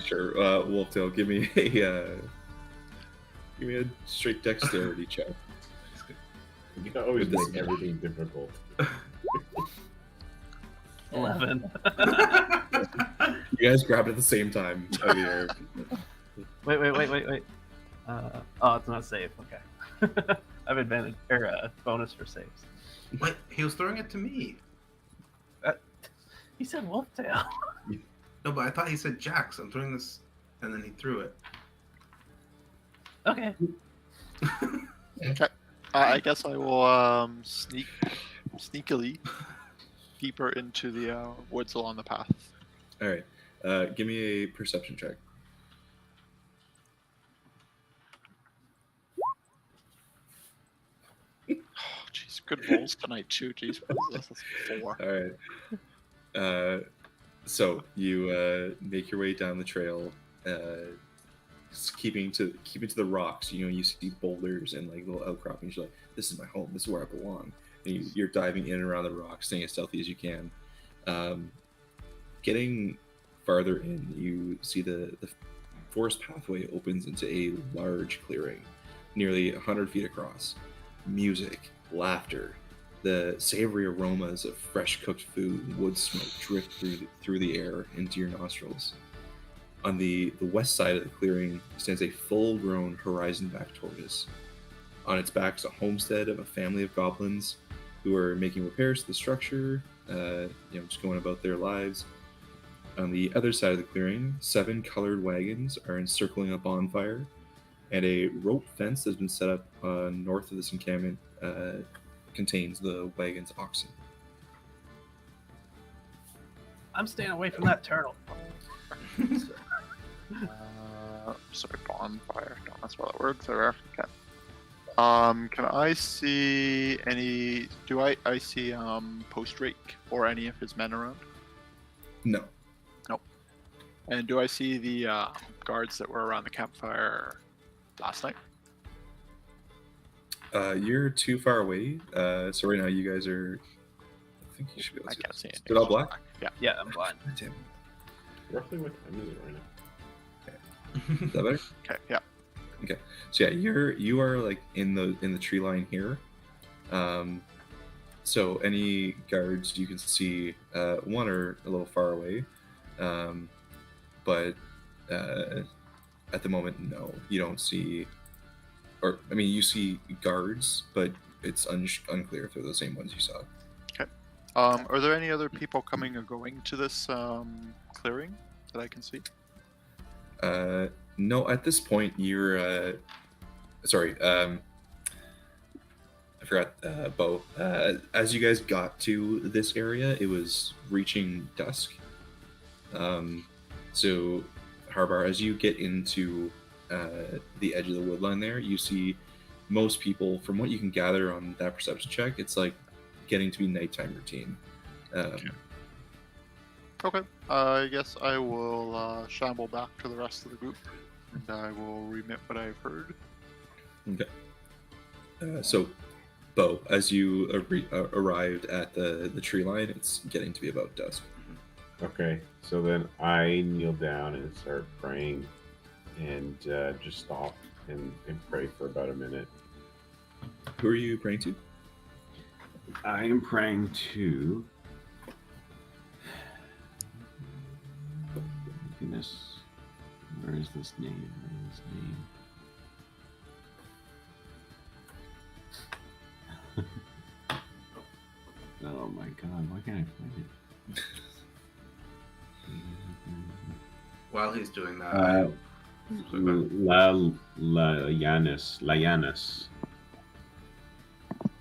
Sure, Wolftail, give me a straight dexterity check. You can always With this- make everything difficult. 11. You guys grabbed at the same time. Out of the air. Wait. Oh, it's not safe. Okay. I have advantage or bonus for saves. Wait, he was throwing it to me. He said Wolftail. No, but I thought he said Jax. I'm throwing this, and then he threw it. Okay. Okay. I guess I will sneakily deeper into the woods along the path. All right. Give me a perception check. Oh, jeez, good rolls tonight too. Jeez, what is this? This is 4. All right. So you make your way down the trail, keeping to the rocks. You know, you see boulders and like little outcroppings. You're like, this is my home. This is where I belong. And you're diving in and around the rocks, staying as stealthy as you can. Getting farther in, you see the forest pathway opens into a large clearing, nearly 100 feet across. Music, laughter, the savory aromas of fresh cooked food and wood smoke drift through the air into your nostrils. On the west side of the clearing stands a full-grown horizon-back tortoise. On its back is a homestead of a family of goblins who are making repairs to the structure, just going about their lives. On the other side of the clearing, 7 colored wagons are encircling a bonfire, and a rope fence has been set up north of this encampment contains the wagon's oxen. I'm staying away from that turtle. Sorry, bonfire. Don't mess with that word. There. Okay. Can I see any? Do I see Post Rake or any of his men around? No. Nope. And do I see the guards that were around the campfire last night? You're too far away. So right now you guys are. I think you should be able I to can't see this. anything. Is it all black? Yeah. Yeah, I'm blind. Damn. Roughly what time is it right now? Is that better? Okay. Yeah. So yeah, you are like in the tree line here. So any guards you can see, one are a little far away, but at the moment, no, you don't see. Or I mean, you see guards, but it's unclear if they're the same ones you saw. Are there any other people coming or going to this clearing that I can see? No, at this point you're. Sorry, I forgot, Bo. As you guys got to this area, it was reaching dusk. So, Harbar, as you get into the edge of the woodline there, you see most people, from what you can gather on that perception check, it's like getting to be nighttime routine. Okay. I guess I will shamble back to the rest of the group, and I will remit what I've heard. Okay. So, Bo, as you arrived at the tree line, it's getting to be about dusk. Okay, so then I kneel down and start praying, and just stop and pray for about a minute. Who are you praying to? I am praying to. Goodness, where is this name? Oh my god, why can't I find it? While he's doing that, Layanus,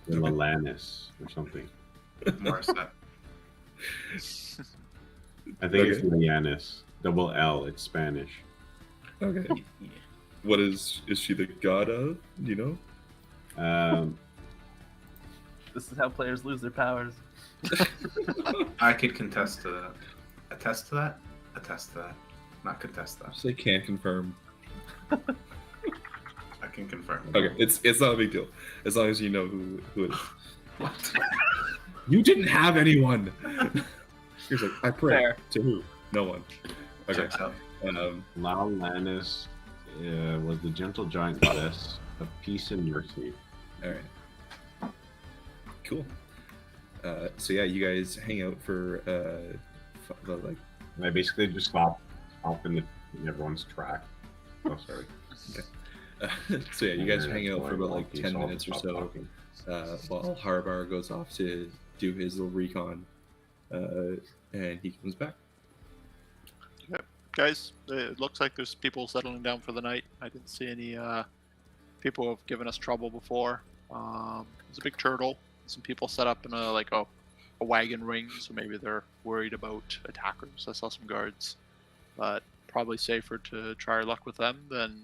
Lalanis, or something. Morissette. I think it's Layanus. Double L. It's Spanish. Okay. What is she the god of? Do you know? This is how players lose their powers. I could contest to that. Attest to that? Attest to that. Not contest that. They can't confirm. I can confirm. Okay, it's not a big deal as long as you know who it is. What? You didn't have anyone. He's like, I pray Fair. to who? No one. Okay. Checks out. Lao Lannis was the gentle giant goddess of peace and mercy. All right. Cool. So yeah, you guys hang out for like. And I basically just stop in everyone's track. Oh, sorry. So yeah, you guys hang out for about like Walkie, 10 so I'll minutes or stop so talking. while Harbar goes off to do his little recon, and he comes back. Guys, it looks like there's people settling down for the night. I didn't see any people who have given us trouble before. There's a big turtle. Some people set up in a wagon ring, so maybe they're worried about attackers. I saw some guards, but probably safer to try our luck with them than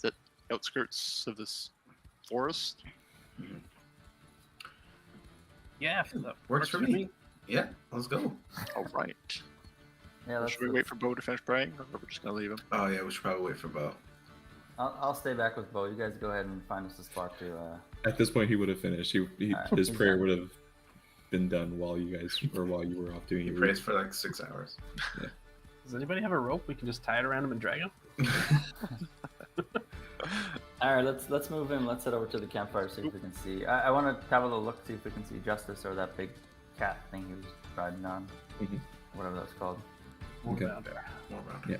the outskirts of this forest. Yeah, that Works for me. Yeah, let's go. All right. Yeah, Should we wait for Bo to finish praying, or we're just gonna leave him? Oh yeah, we should probably wait for Bo. I'll stay back with Bo. You guys go ahead and find us a spot to. At this point, he would have finished. Alright, His he's prayer done. would have been done while you were off doing He your. prays for like 6 hours. Does anybody have a rope? We can just tie it around him and drag him. All right, let's move in. Let's head over to the campfire, see if we can see. I want to have a little look, see if we can see Justice or that big cat thing he was riding on, Mhm. whatever that's called. Okay. More around. Yeah.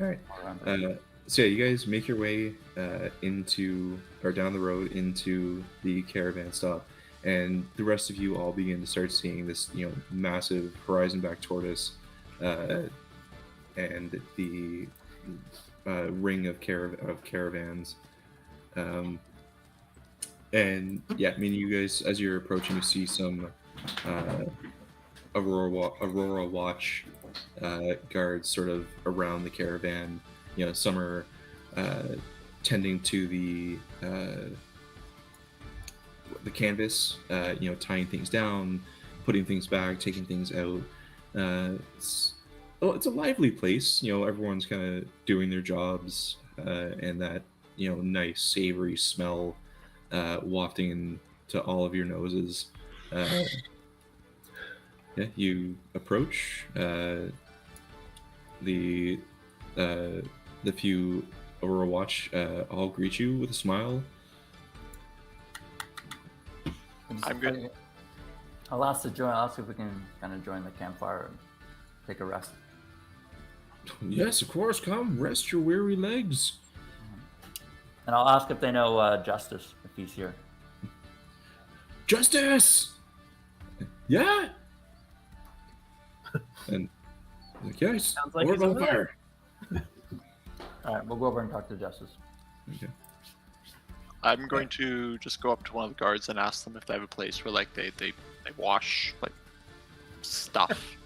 All right. Around So yeah, you guys make your way down the road into the caravan stop, and the rest of you all begin to start seeing this, massive horizon-back tortoise, and the ring of caravans, and yeah, I mean, you guys, as you're approaching, you see some Aurora Watch guards sort of around the caravan. Some are tending to the canvas, tying things down, putting things back, taking things out. It's a lively place. Everyone's kind of doing their jobs, and that nice savory smell wafting into all of your noses. Yeah, you approach. The few Aurora Watch all greet you with a smile. I'm good. I'll ask if we can kind of join the campfire and take a rest. Yes, of course. Come, rest your weary legs. And I'll ask if they know Justice, if he's here. Justice! Yeah? And like, yes, Sounds like we're he's on over fire. All right, we'll go over and talk to Justice. Okay. I'm going to just go up to one of the guards and ask them if they have a place where they wash stuff.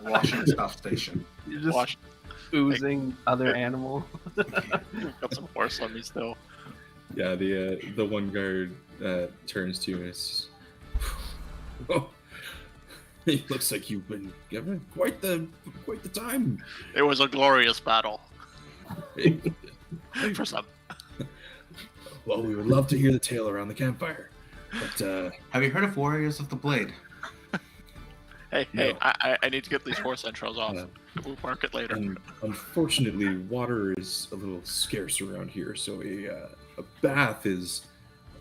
Washing stuff station. You're just Wash. oozing other animal. Got some horse on me still. Yeah, the one guard turns to you and says, "Oh, it looks like you've been given quite the time." It was a glorious battle. For some. Well, we would love to hear the tale around the campfire. But Have you heard of Warriors of the Blade? Hey, No. I need to get these horse entrails off. We'll mark it later. unfortunately, water is a little scarce around here, so a bath is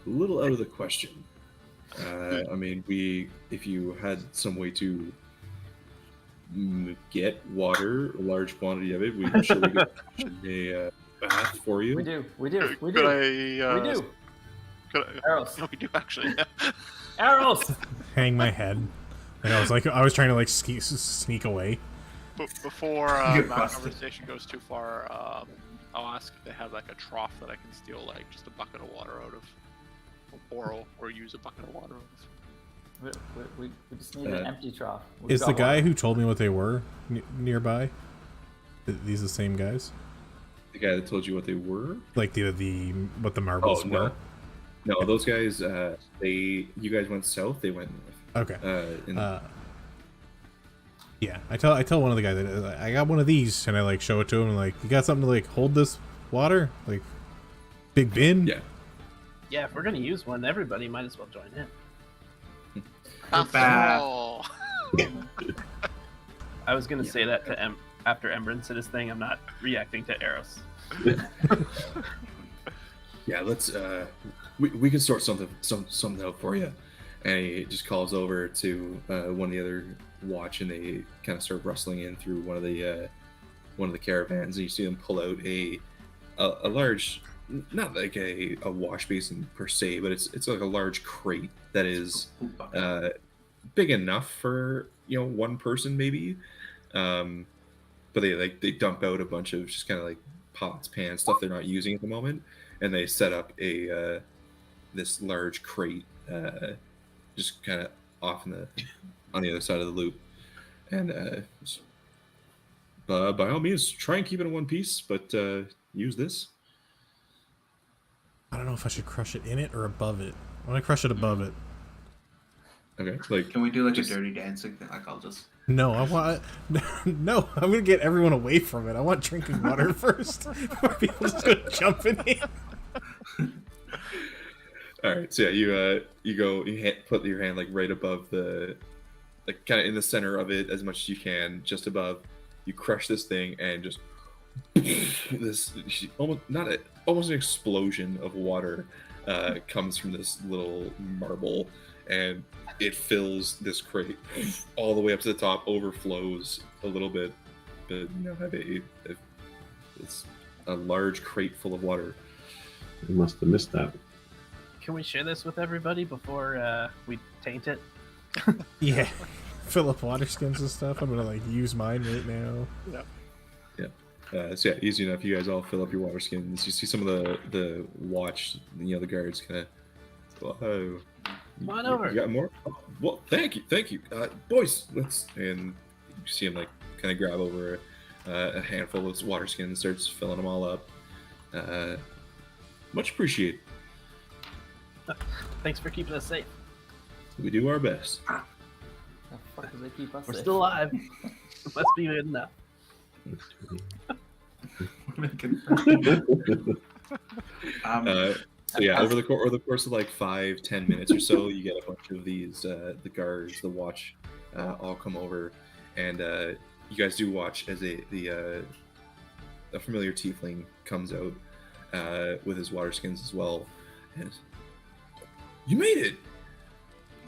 a little out of the question. I mean, if you had some way to get water, a large quantity of it, we could a bath for you. We do. Could I? We do. Arrows. No, we do actually. Arrows! Hang my head. And I was trying to sneak away. Before Get my busted. conversation goes too far, I'll ask if they have a trough that I can steal just a bucket of water out of, or use a bucket of water out of. We just need an empty trough. We've Is got the guy water. who told me what they were nearby? These the same guys? The guy that told you what they were? Like the what the marbles Oh, no. were? No, those guys. You guys went south. They went north. Okay. Yeah, I tell one of the guys that I got one of these, and I like show it to him. And, like, you got something to like hold this water, like big bin. Yeah. Yeah, if we're gonna use one, everybody might as well join in. Bad. Oh. I was gonna say that to after Embryn said his thing. I'm not reacting to Eros. Yeah, let's. We can sort something out for you. And he just calls over to one of the other watch, and they kind of start rustling in through one of the caravans, and you see them pull out a large, not like a wash basin per se, but it's like a large crate that is big enough for one person maybe. But they dump out a bunch of just kind of like pots, pans, stuff they're not using at the moment, and they set up this large crate just kind of off on the other side of the loop. And by all means, try and keep it in one piece, but use this. I don't know if I should crush it in it or above it. I want to crush it above it. Okay, like Can we do like a dirty dancing thing? Like I'll just. No, I want. No, I'm gonna get everyone away from it. I want drinking water first. Before people just go jumping in. All right, so yeah, you put your hand like right above like kind of in the center of it as much as you can, just above. You crush this thing and just this almost an explosion of water comes from this little marble, and it fills this crate all the way up to the top, overflows a little bit, but it's a large crate full of water. You must have missed that. Can we share this with everybody before we taint it? Yeah, fill up water skins and stuff. I'm gonna like use mine right now. So yeah, easy enough. You guys all fill up your water skins. You see some of the watch, the guards kind of. Oh, come on over. You got more? Oh, well, thank you, boys. And you see him like kind of grab over a handful of water skins and starts filling them all up. Much appreciated. Thanks for keeping us safe. We do our best. The fuck do they keep us We're safe? still alive. Must be good enough. So yeah, over the course of like 5-10 minutes or so, you get a bunch of these the guards, the watch, all come over, and you guys do watch as a familiar tiefling comes out with his water skins as well, and you made it,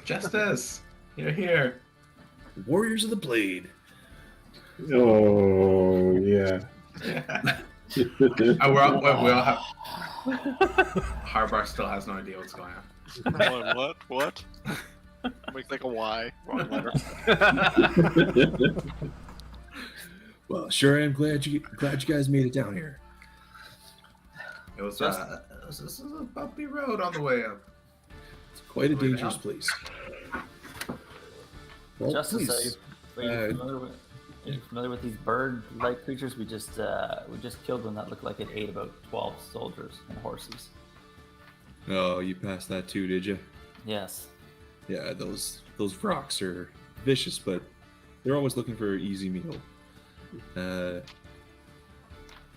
Justice, you're here. Warriors of the Blade. Oh yeah. We all have. Harbar still has no idea what's going on. What? Make like a Y. Wrong letter. Well, sure am glad you guys made it down here. It was this is a bumpy road on the way up. It's quite a Way dangerous down. place. Well, Justice, please. are you familiar with these bird-like creatures? We just killed one that looked like it ate about 12 soldiers and horses. Oh, you passed that too, did you? Yes. Yeah, those rocks are vicious, but they're always looking for an easy meal. Yeah,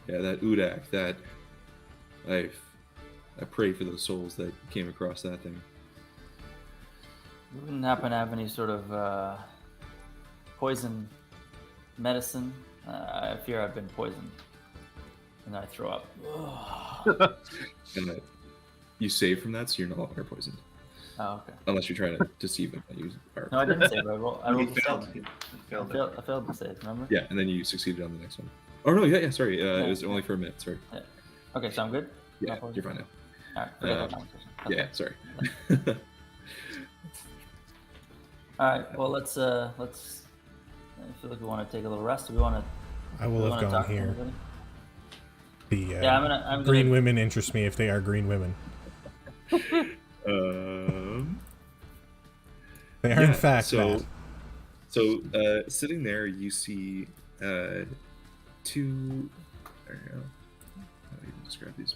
that Udak, that I pray for those souls that came across that thing. You wouldn't happen to have any sort of poison medicine? I fear I've been poisoned, and I throw up. And you save from that, so you're no longer poisoned. Oh, okay. Unless you're trying to deceive them. No, I didn't save. I rolled You the failed. save. You I failed. failed, I failed the save, remember? Yeah, and then you succeeded on the next one. Oh no, yeah, sorry. It was only for a minute. Sorry. Okay, so I'm good? Yeah, No poison? you're fine now. Alright, forget that conversation. Okay. Yeah, sorry. Alright, well let's I feel like we want to take a little rest. Do we want to I will have gone here. The Yeah, I'm green gonna women interest me if they are green women. They are in fact that. So sitting there, you see two. I don't know how to even describe these.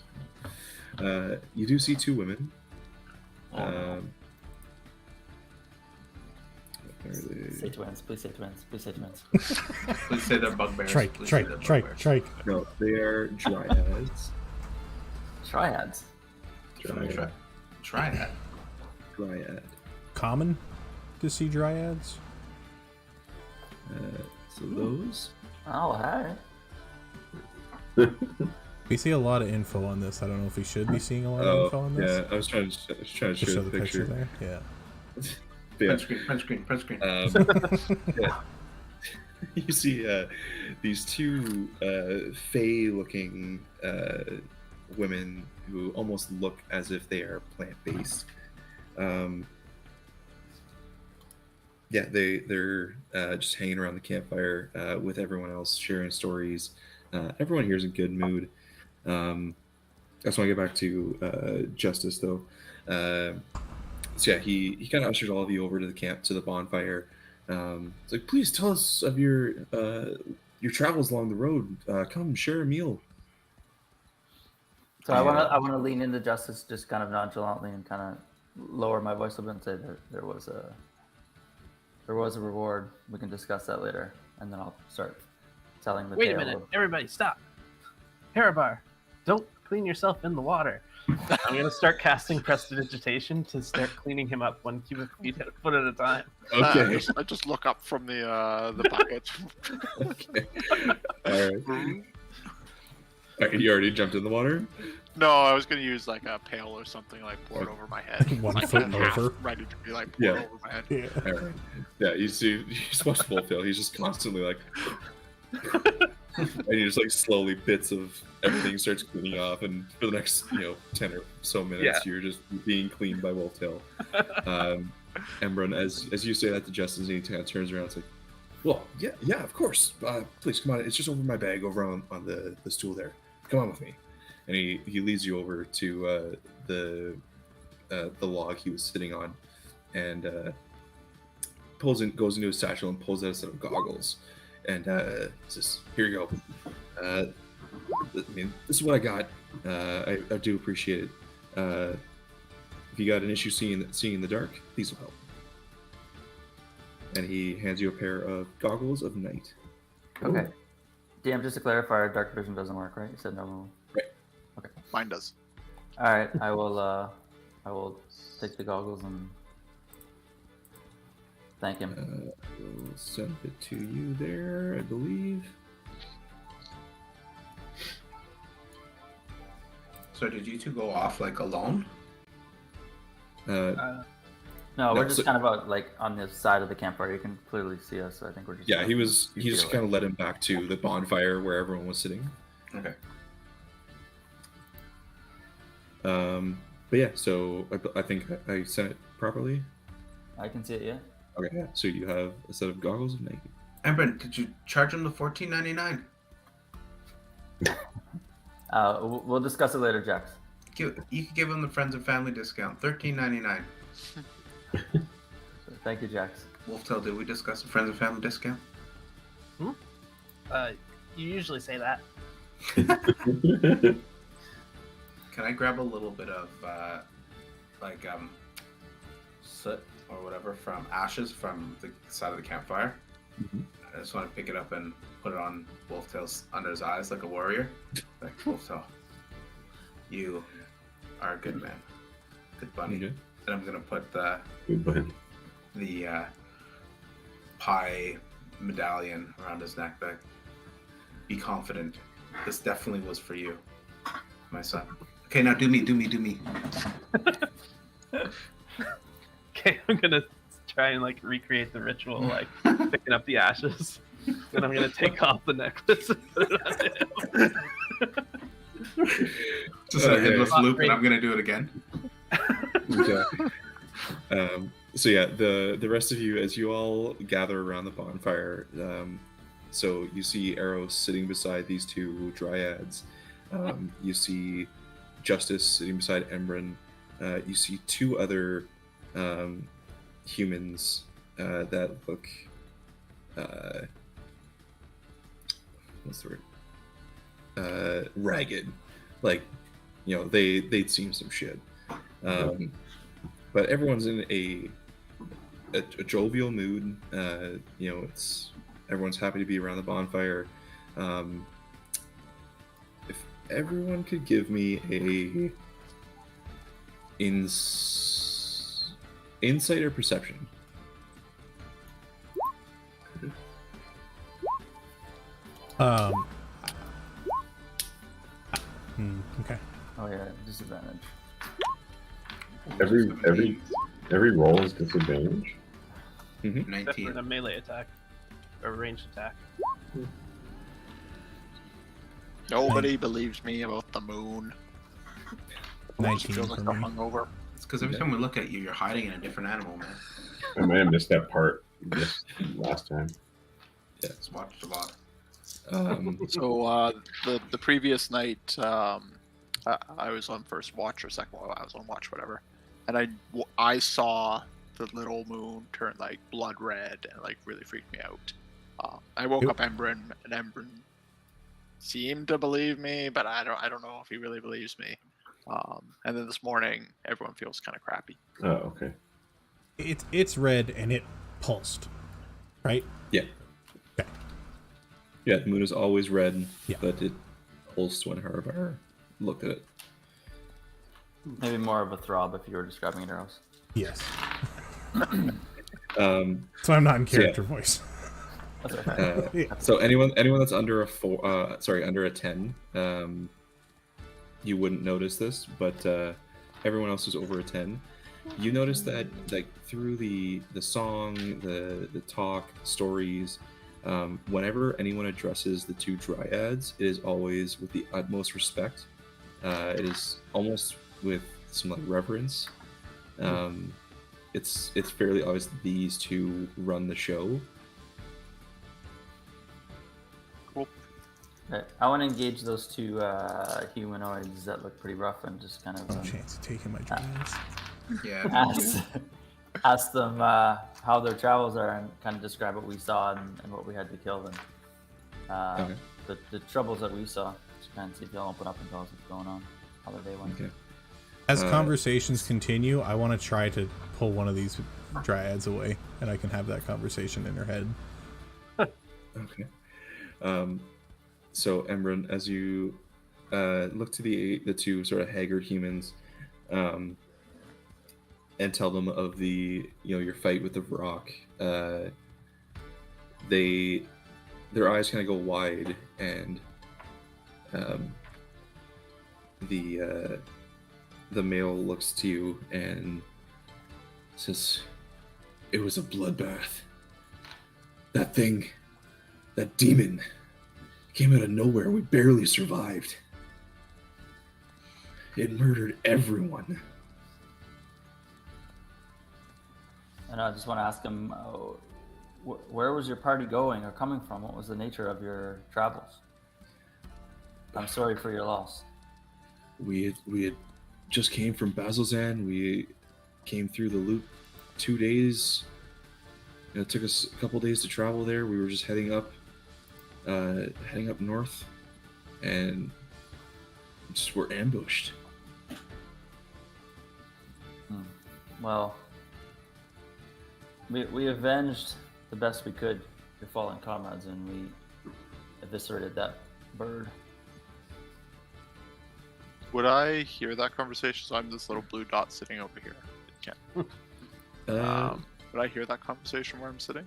You do see two women. Oh, no. Where are they? Say twins. Please say twins. Please say twins. Please say they're bugbears. Trike, Please say trike, they're trike, bugbears. trike. No, they are dryads. Triads. Triad. Dryad. Common to see dryads. So those. Oh, hi. We see a lot of info on this. I don't know if we should be seeing a lot of info on this. Yeah, I was trying to Just show show the the picture picture. there. Yeah. Yeah. Print screen. Yeah. You see these two fey-looking women who almost look as if they are plant-based. Yeah, they're just hanging around the campfire with everyone else, sharing stories. Everyone here is in good mood. I just want to get back to Justice, though. So yeah, he kind of ushers all of you over to the camp, to the bonfire. It's like, please tell us of your travels along the road. Come share a meal. So I want to lean into Justice, just kind of nonchalantly, and kind of lower my voice a bit and say that there was a reward. We can discuss that later, and then I'll start telling the Wait a tale minute, of- everybody, stop. Harabar, don't clean yourself in the water. I'm gonna start casting prestidigitation to start cleaning him up 1 cubic foot at a time. Okay. I just look up from the bucket. Okay. All right. You already jumped in the water? No, I was gonna use like a pail or something, like pour it over my head. 1 like, foot half over. ready to be like poured Yeah. over my head. Yeah. All right. Yeah, you just watch the Phil. He's just constantly like, and you just like slowly bits of everything starts cleaning off, and for the next 10 or so minutes, you're just being cleaned by Wolftail. Embrun, as you say that to Justin, he kind of turns around. It's like, well, yeah, of course. Please come on. It's just over my bag over on the stool there. Come on with me. And he leads you over to the log he was sitting on, and goes into his satchel and pulls out a set of goggles, and says, "Here you go. I mean, this is what I got. I do appreciate it. If you got an issue seeing in the dark, these will help." And he hands you a pair of goggles of night. Okay. DM, just to clarify, our dark vision doesn't work, right? You said no. Right. Okay. Mine does. All right. I will take the goggles and thank him. We'll send it to you there, I believe. So did you two go off like alone? No, no, we're just so- kind of out, like on the side of the campfire. You can clearly see us. So I think we're just. Yeah, he just away. kind of led him back to the bonfire where everyone was sitting. Okay. But yeah, so I think I sent it properly. I can see it. Yeah. Okay, yeah. So you have a set of goggles of night. Embrun, did you charge him the $14.99? We'll discuss it later, Jax. You could give him the friends and family discount, $13.99. Thank you, Jax. Wolftail, did we discuss the friends and family discount? You usually say that. Can I grab a little bit of soot or whatever from ashes from the side of the campfire? Mhm. I just want to pick it up and put it on Wolftail's under his eyes like a warrior. Like, Wolftail, you are a good man, good bunny. Okay. And I'm gonna put the Good one. pie medallion around his neck. Like, be confident. This definitely was for you, my son. Okay, now do me. Okay, I'm gonna try and like recreate the ritual, like picking up the ashes. Then I'm gonna take off the necklace and put it on him. Just a Okay. endless loop, and I'm gonna do it again. Okay. So yeah, the rest of you, as you all gather around the bonfire, so you see Eros sitting beside these two dryads. You see Justice sitting beside Embrun. You see two other humans that look what's the word? Ragged. Like, they'd seen some shit. but everyone's in a jovial mood. It's everyone's happy to be around the bonfire. If everyone could give me a insight or perception. Okay. Oh yeah, disadvantage. Every roll is disadvantage. Except for 19. the melee attack or ranged attack. Nobody believes me about the moon. 19 Feels like for I'm me. hungover. It's because every time we look at you, you're hiding in a different animal, man. I might have missed that part this last time. Just watched a lot. So the previous night, I was on first watch or second watch. I was on watch, whatever, and I saw the little moon turn like blood red and like really freaked me out. I woke up Embryn, and Embryn seemed to believe me, but I don't know if he really believes me. And then this morning, everyone feels kind of crappy. Oh, okay. It's red and it pulsed, right? Yeah. Okay. Yeah, the moon is always red, Yeah. but it pulsed when Harabar looked at it. Maybe more of a throb if you were describing it, Eros. Yes. Um, So I'm not in So, yeah. character voice. That's okay. Yeah. so anyone that's under under a 10, you wouldn't notice this, but everyone else who's over a 10, you notice that like through the song, the talk, stories, whenever anyone addresses the two dryads, it is always with the utmost respect. It is almost with some like reverence. It's fairly obvious that these two run the show. Cool. Okay, I want to engage those two humanoids that look pretty rough and just kind of No chance of taking my dreams. Yeah. ask them how their travels are and kind of describe what we saw and what we had to kill them. Okay. The troubles that we saw. Just kind of see if they'll open up and tell us what's going on, how their day went. Okay. As conversations continue, I want to try to pull one of these dryads away, and I can have that conversation in her head. Okay. So Embryn, as you look to the two sort of haggard humans, and tell them of your fight with the rock, their eyes kind of go wide, and the male looks to you and says, "It was a bloodbath. That thing, that demon, came out of nowhere. We barely survived. It murdered everyone." And I just want to ask him, where was your party going or coming from? What was the nature of your travels? I'm sorry for your loss. We had just came from Bazalzan. We came through the loop 2 days. It took us a couple days to travel there. We were just heading up north, and just were ambushed. Well, we avenged the best we could your fallen comrades, and we eviscerated that bird. Would I hear that conversation? So I'm this little blue dot sitting over here. Would I hear that conversation where I'm sitting?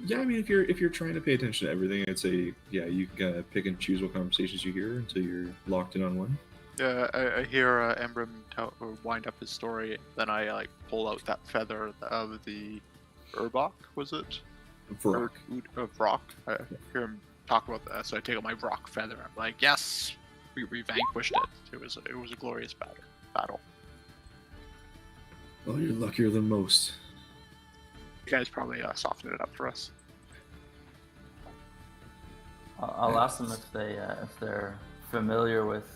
Yeah, I mean, if you're trying to pay attention to everything, I'd say you can pick and choose what conversations you hear until you're locked in on one. Yeah, I hear Embrym wind up his story. Then I pull out that feather of the Urbok, was it? Vrock. Vrock. I hear him talk about that, so I take out my Vrock feather. I'm like, yes, we vanquished it. It was a glorious battle. Well, you're luckier than most. You guys probably softened it up for us. I'll ask them if they're familiar with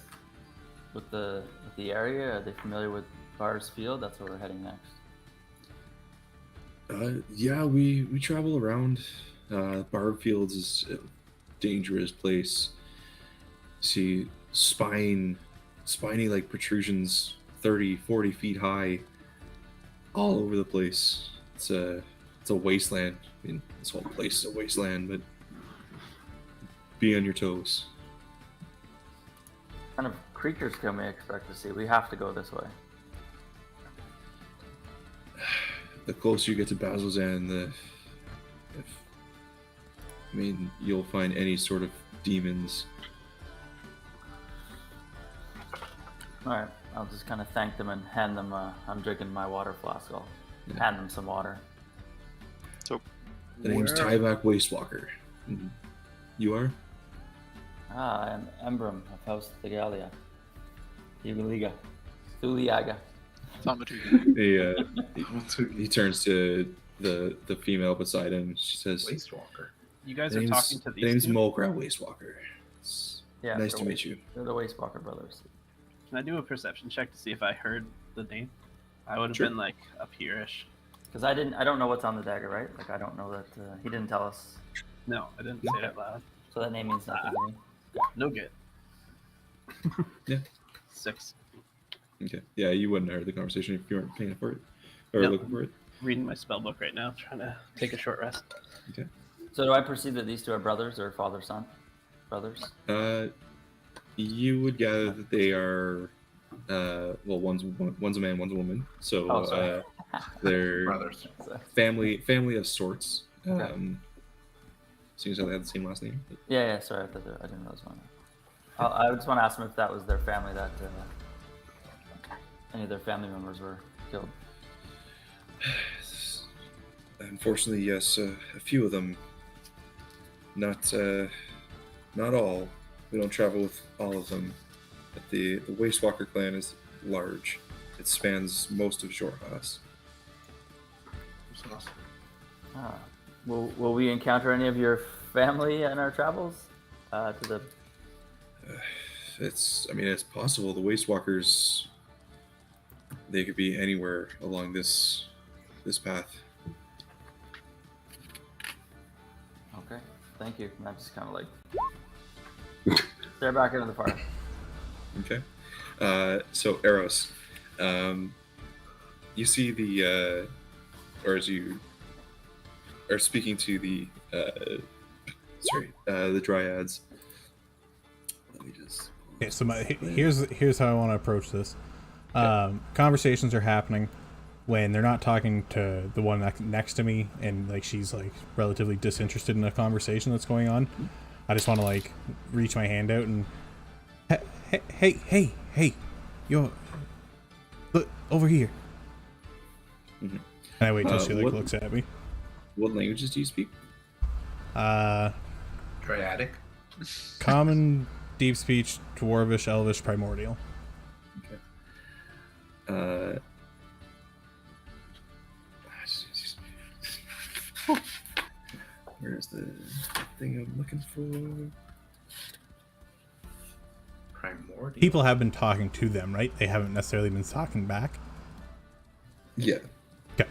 the area. Are they familiar with Bar's Field? That's where we're heading next. Yeah, we travel around. Barb Fields is a dangerous place. See spiny like protrusions 30, 40 feet high. all over the place. It's a wasteland. I mean, this whole place is a wasteland, but be on your toes. What kind of creatures can we expect to see? We have to go this way. The closer you get to Bazzoxan, you'll find any sort of demons. Alright, I'll just kind of thank them and hand them, I'm drinking my water flask. I'll hand them some water. So, The name's Tyvac Wastewalker. You are? Ah, I'm Embrum of House Thegalia. Ugaliga. Thuliaga. He turns to the female beside him. She says, Wastewalker. You guys are talking to these name's two? Mulcrow Wastewalker. It's Yeah, nice to meet you. They're the Wastewalker brothers. Can I do a perception check to see if I heard the name? I would have Sure. been like up here-ish. Because I don't know what's on the dagger, right? Like, I don't know that, he didn't tell us. No, I didn't say it out loud. So that name means nothing to me. No good. Yeah. 6. Okay. Yeah, you wouldn't have heard the conversation if you weren't paying for it or Nope. looking for it. Reading my spell book right now, trying to take a short rest. Okay. So do I perceive that these two are brothers or father-son? Brothers? You would gather that they are, one's a man, one's a woman. So sorry. they're Brothers. family of sorts. Okay. Seems like they have the same last name. Yeah, sorry, I didn't know this one. I just want to ask them if that was their family that any of their family members were killed. Unfortunately, yes, a few of them. Not all. We don't travel with all of them. But the Wastewalker clan is large. It spans most of Jorhas. Ah. Will we encounter any of your family in our travels? To the It's possible. The Wastewalkers, they could be anywhere along this path. Okay, thank you. And I just kind of like stare back into the fire. Okay. So Eros, you see or as you are speaking to the dryads. Let me just. Okay, so here's how I want to approach this. Conversations are happening when they're not talking to the one next to me, and like she's like relatively disinterested in the conversation that's going on. I just want to like reach my hand out and hey, you're look over here. Mm-hmm. And I wait till she like looks at me. What languages do you speak? Triadic. Common, Deep Speech, Dwarvish, Elvish, Primordial. Okay. Where's the thing I'm looking for? Primordial. People have been talking to them, right? They haven't necessarily been talking back. Yeah. Okay.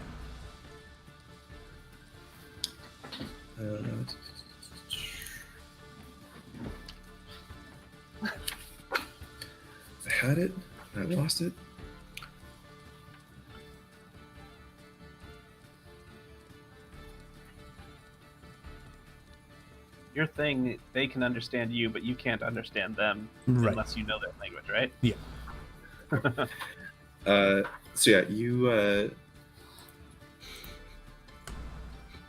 I had it. I lost it. Your thing, they can understand you, but you can't understand them Right. unless you know their language, right? Yeah. So yeah, you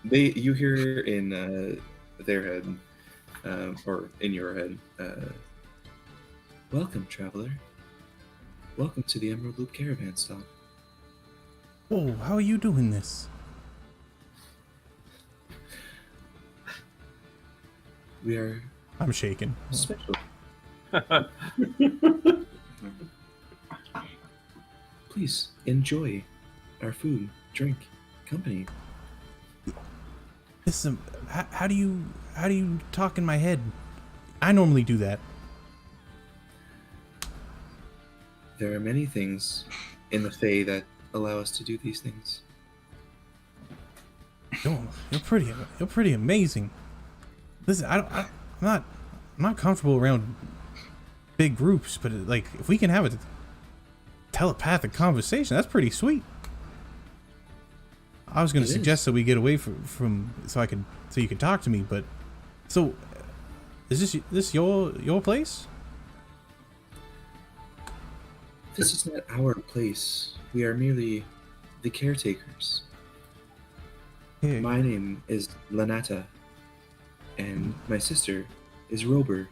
you hear in their head, or in your head, welcome, traveler. Welcome to the Emerald Loop Caravan Stop. Oh, how are you doing this? We are I'm shaking. special. Please enjoy our food, drink, company. This is how do you talk in my head? I normally do that. There are many things in the Fae that allow us to do these things. You're pretty amazing. Listen, I'm not comfortable around big groups, but like if we can have a telepathic conversation, that's pretty sweet. I was going It to is. suggest that we get away from so you can talk to me. But so, is this your place? This is not our place. We are merely the caretakers. Yeah. My name is Lanata, and my sister is Rober.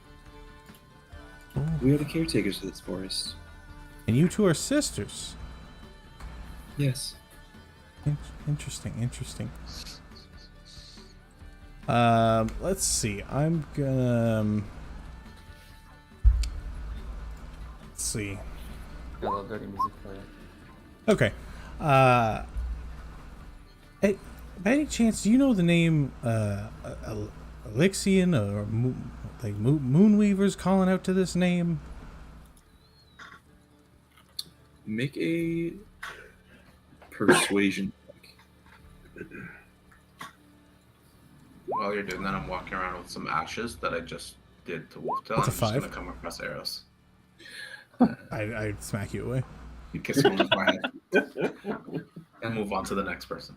Oh, We are the caretakers of this forest. and you two are sisters. Yes. Interesting. Let's see. I'm gonna. Let's see. Got a little dirty music for you. Okay. By any chance, do you know the name Elixian or Moonweavers calling out to this name? Make a persuasion check. While you're doing that, I'm walking around with some ashes that I just did to Wolftail. That's a I'm just 5. gonna come across arrows. I'd smack you away. You kiss him on the forehead. And move on to the next person.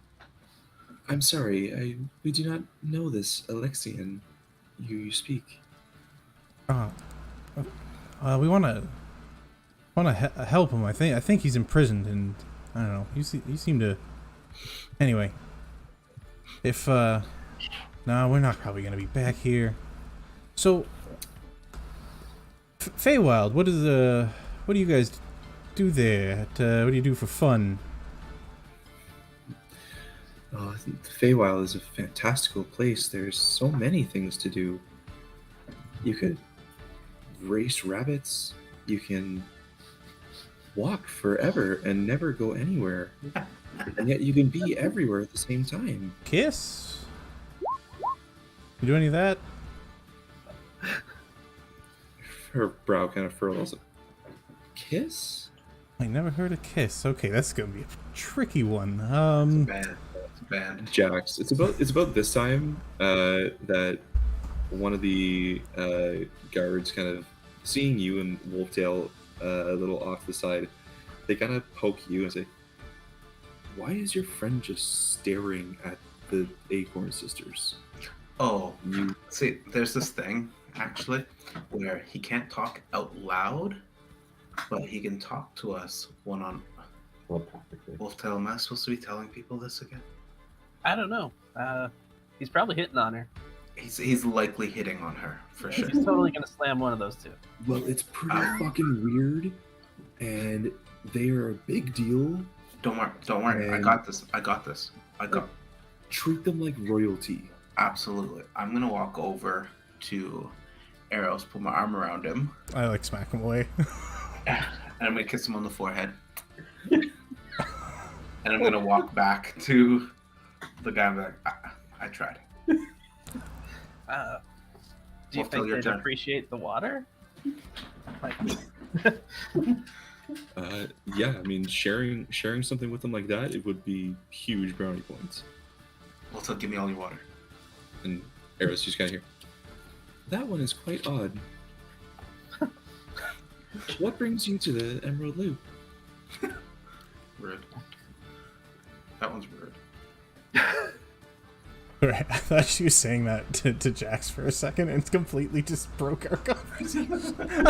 I'm sorry, we do not know this Alexian you speak. We want to help him. I think he's imprisoned, and I don't know. You seem to. Anyway, if no, we're not probably gonna be back here. So, Feywild, what do you guys do there? What do you do for fun? I think the Feywild is a fantastical place. There's so many things to do. You could race rabbits. You can walk forever and never go anywhere. And yet you can be everywhere at the same time. Kiss? You do any of that? Her brow kind of furrows. Kiss? I never heard a kiss. Okay, that's gonna be a tricky one. It's banned. Jax, it's about this time that one of the guards kind of seeing you and Wolftail a little off the side, they kind of poke you and say, "Why is your friend just staring at the Acorn Sisters?" Oh, see, there's this thing, actually, where he can't talk out loud, but he can talk to us one-on. Telepathically. Wolftail, am I supposed to be telling people this again? I don't know. He's probably hitting on her. He's likely hitting on her, for sure. He's totally gonna slam one of those two. Well, it's pretty fucking weird, and they are a big deal. Don't worry. I And- got this. Treat them like royalty. Absolutely. I'm gonna walk over to Arrows, put my arm around him, I like smack him away. and I'm gonna kiss him on the forehead. And I'm gonna walk back to the guy and be like, I tried. Do you Wolftail, think your they'd turn. appreciate the water? Like, Yeah, I mean, sharing something with them like that, it would be huge brownie points. Wolftail, give me all your water. And Eris just kind of here. That one is quite odd. What brings you to the Emerald Loop? Rude. That one's rude. Right, I thought she was saying that to Jax for a second, and it completely just broke our conversation. I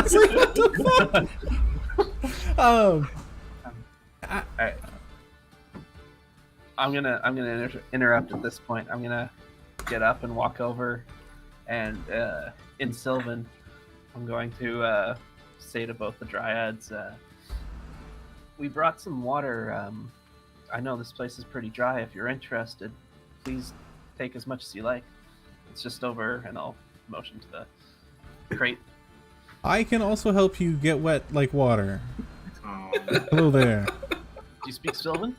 was like, what the fuck? Alright. I'm gonna interrupt at this point. I'm gonna get up and walk over, and in Sylvan, I'm going to say to both the dryads, we brought some water. I know this place is pretty dry. If you're interested, please take as much as you like. It's just over, and I'll motion to the crate. I can also help you get wet like water. Oh, Hello there. Do you speak Sylvan?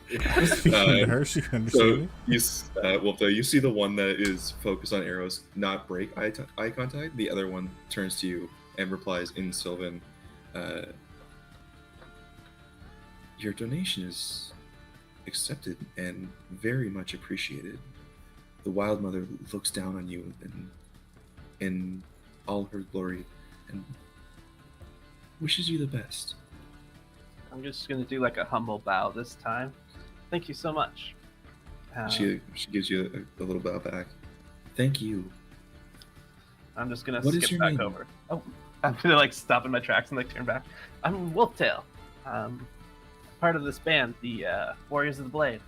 Speaking to her, she can understand me. Wolftail, you see the one that is focused on arrows not break eye contact. The other one turns to you and replies in Sylvan, your donation is accepted and very much appreciated. The Wild Mother looks down on you in all her glory and wishes you the best. I'm just gonna do like a humble bow this time. Thank you so much. She gives you a little bow back. Thank you. I'm just gonna What is skip your back name? over. Oh, I'm gonna like stop in my tracks and like turn back. I'm Wolftail. Part of this band, the Warriors of the Blade.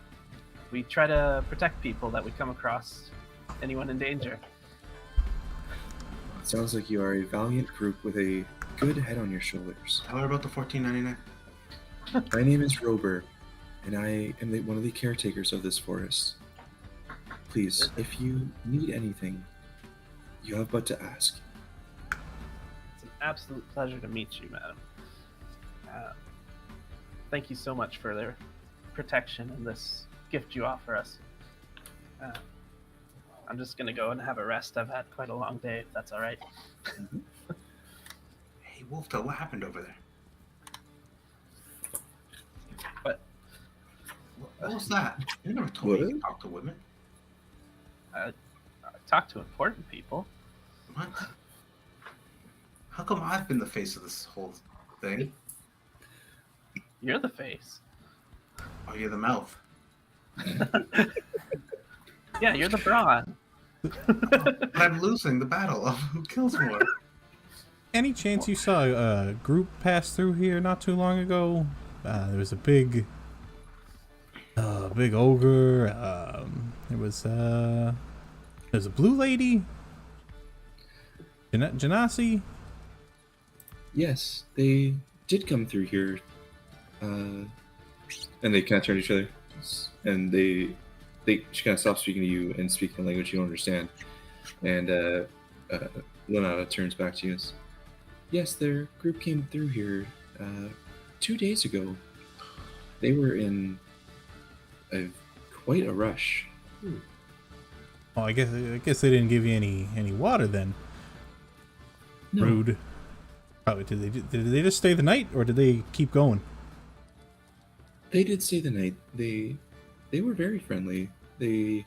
We try to protect people that we come across, anyone in danger. It sounds like you are a valiant group with a good head on your shoulders. Tell her about the $14.99. My name is Rober, and I am one of the caretakers of this forest. Please, if you need anything, you have but to ask. It's an absolute pleasure to meet you, madam. Thank you so much for their protection and this gift you offer us. I'm just gonna go and have a rest. I've had quite a long day, if that's all right. Hey, Wolftail, what happened over there? What? What was that? You never told me you could talk to women. I talk to important people. What? How come I've been the face of this whole thing? You're the face. Oh, you're the mouth. Yeah, you're the brawn. But I'm losing the battle of who kills more. Any chance you saw a group pass through here not too long ago? There was a big ogre. There was a blue lady. Genasi. Yes, they did come through here. And they kind of turn to each other. And she kind of stops speaking to you and speaking a language you don't understand. And Lenata turns back to you and says, yes, their group came through here 2 days ago. They were in quite a rush. Oh, I guess they didn't give you any water then. No. Rude. Probably did they just stay the night or did they keep going? They did stay the night. They were very friendly. They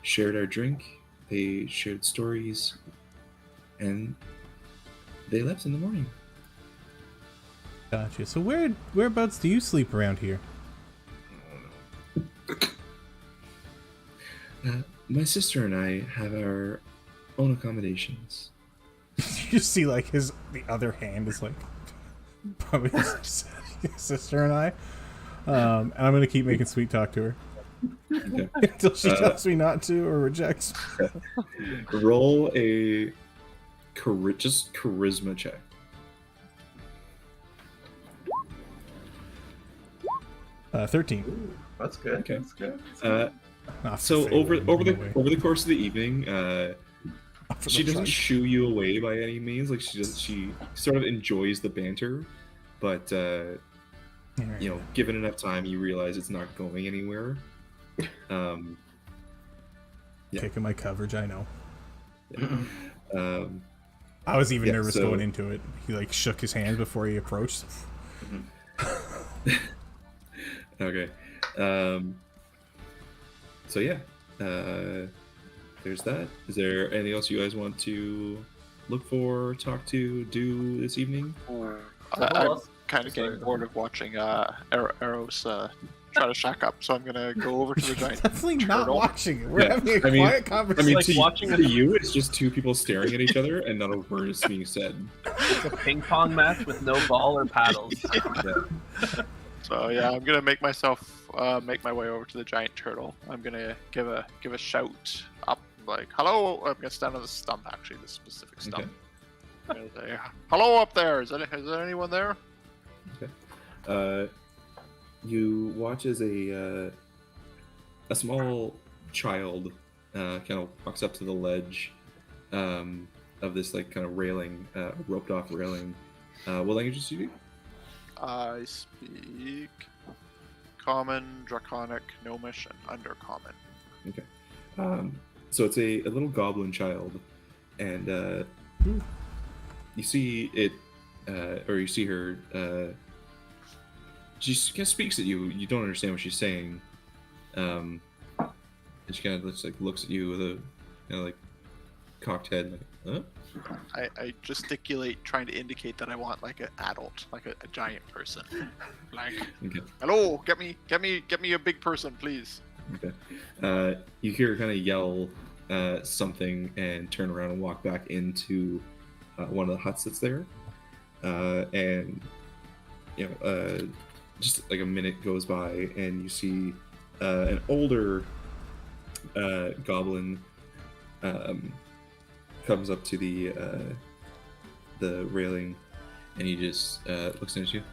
shared our drink. They shared stories, and they left in the morning. Gotcha. So whereabouts do you sleep around here? My sister and I have our own accommodations. You see, like the other hand is like probably his sister and I. And I'm gonna keep making sweet talk to her Okay. until she tells me not to or rejects. Roll a charisma check. Ooh, 13. that's good. Okay. That's good. So over Anyway. the course of the evening, For she the doesn't fun. shoo you away by any means. Like she sort of enjoys the banter, but Alright. given enough time, you realize it's not going anywhere. Yeah. Kicking my coverage, I know. I was even Yeah, nervous so- going into it. He like shook his hand before he approached. Okay. So yeah, there's that. Is there anything else you guys want to look for, talk to, do this evening? I'm kind of getting bored of watching Eros try to shack up, so I'm gonna go over to the giant Definitely not turtle. watching it. We're Yeah, having a I mean- quiet I conversation. mean, like watching to you, it's just two people staring at each other and not a word is being said. It's a ping pong match with no ball or paddles. So yeah, I'm gonna make myself make my way over to the giant turtle. I'm gonna give a shout up like, "Hello!" I'm gonna stand on the stump, actually, the specific stump. I'm gonna say, "Hello up there! Is there anyone there?" You watch as a small child kind of walks up to the ledge of this like kind of railing, roped off railing. What languages do you speak? I speak Common, Draconic, Gnomish, and Undercommon. Okay. So it's a little goblin child, and you see it, or you see her. She kind of speaks at you. You don't understand what she's saying, and she kind of looks at you with a like cocked head, like, huh? I gesticulate, trying to indicate that I want like an adult, like a giant person. Like, Okay. hello, get me a big person, please. Okay. You hear her kind of yell something and turn around and walk back into one of the huts that's there. And just like a minute goes by, and you see an older goblin comes up to the railing, and he just looks at you.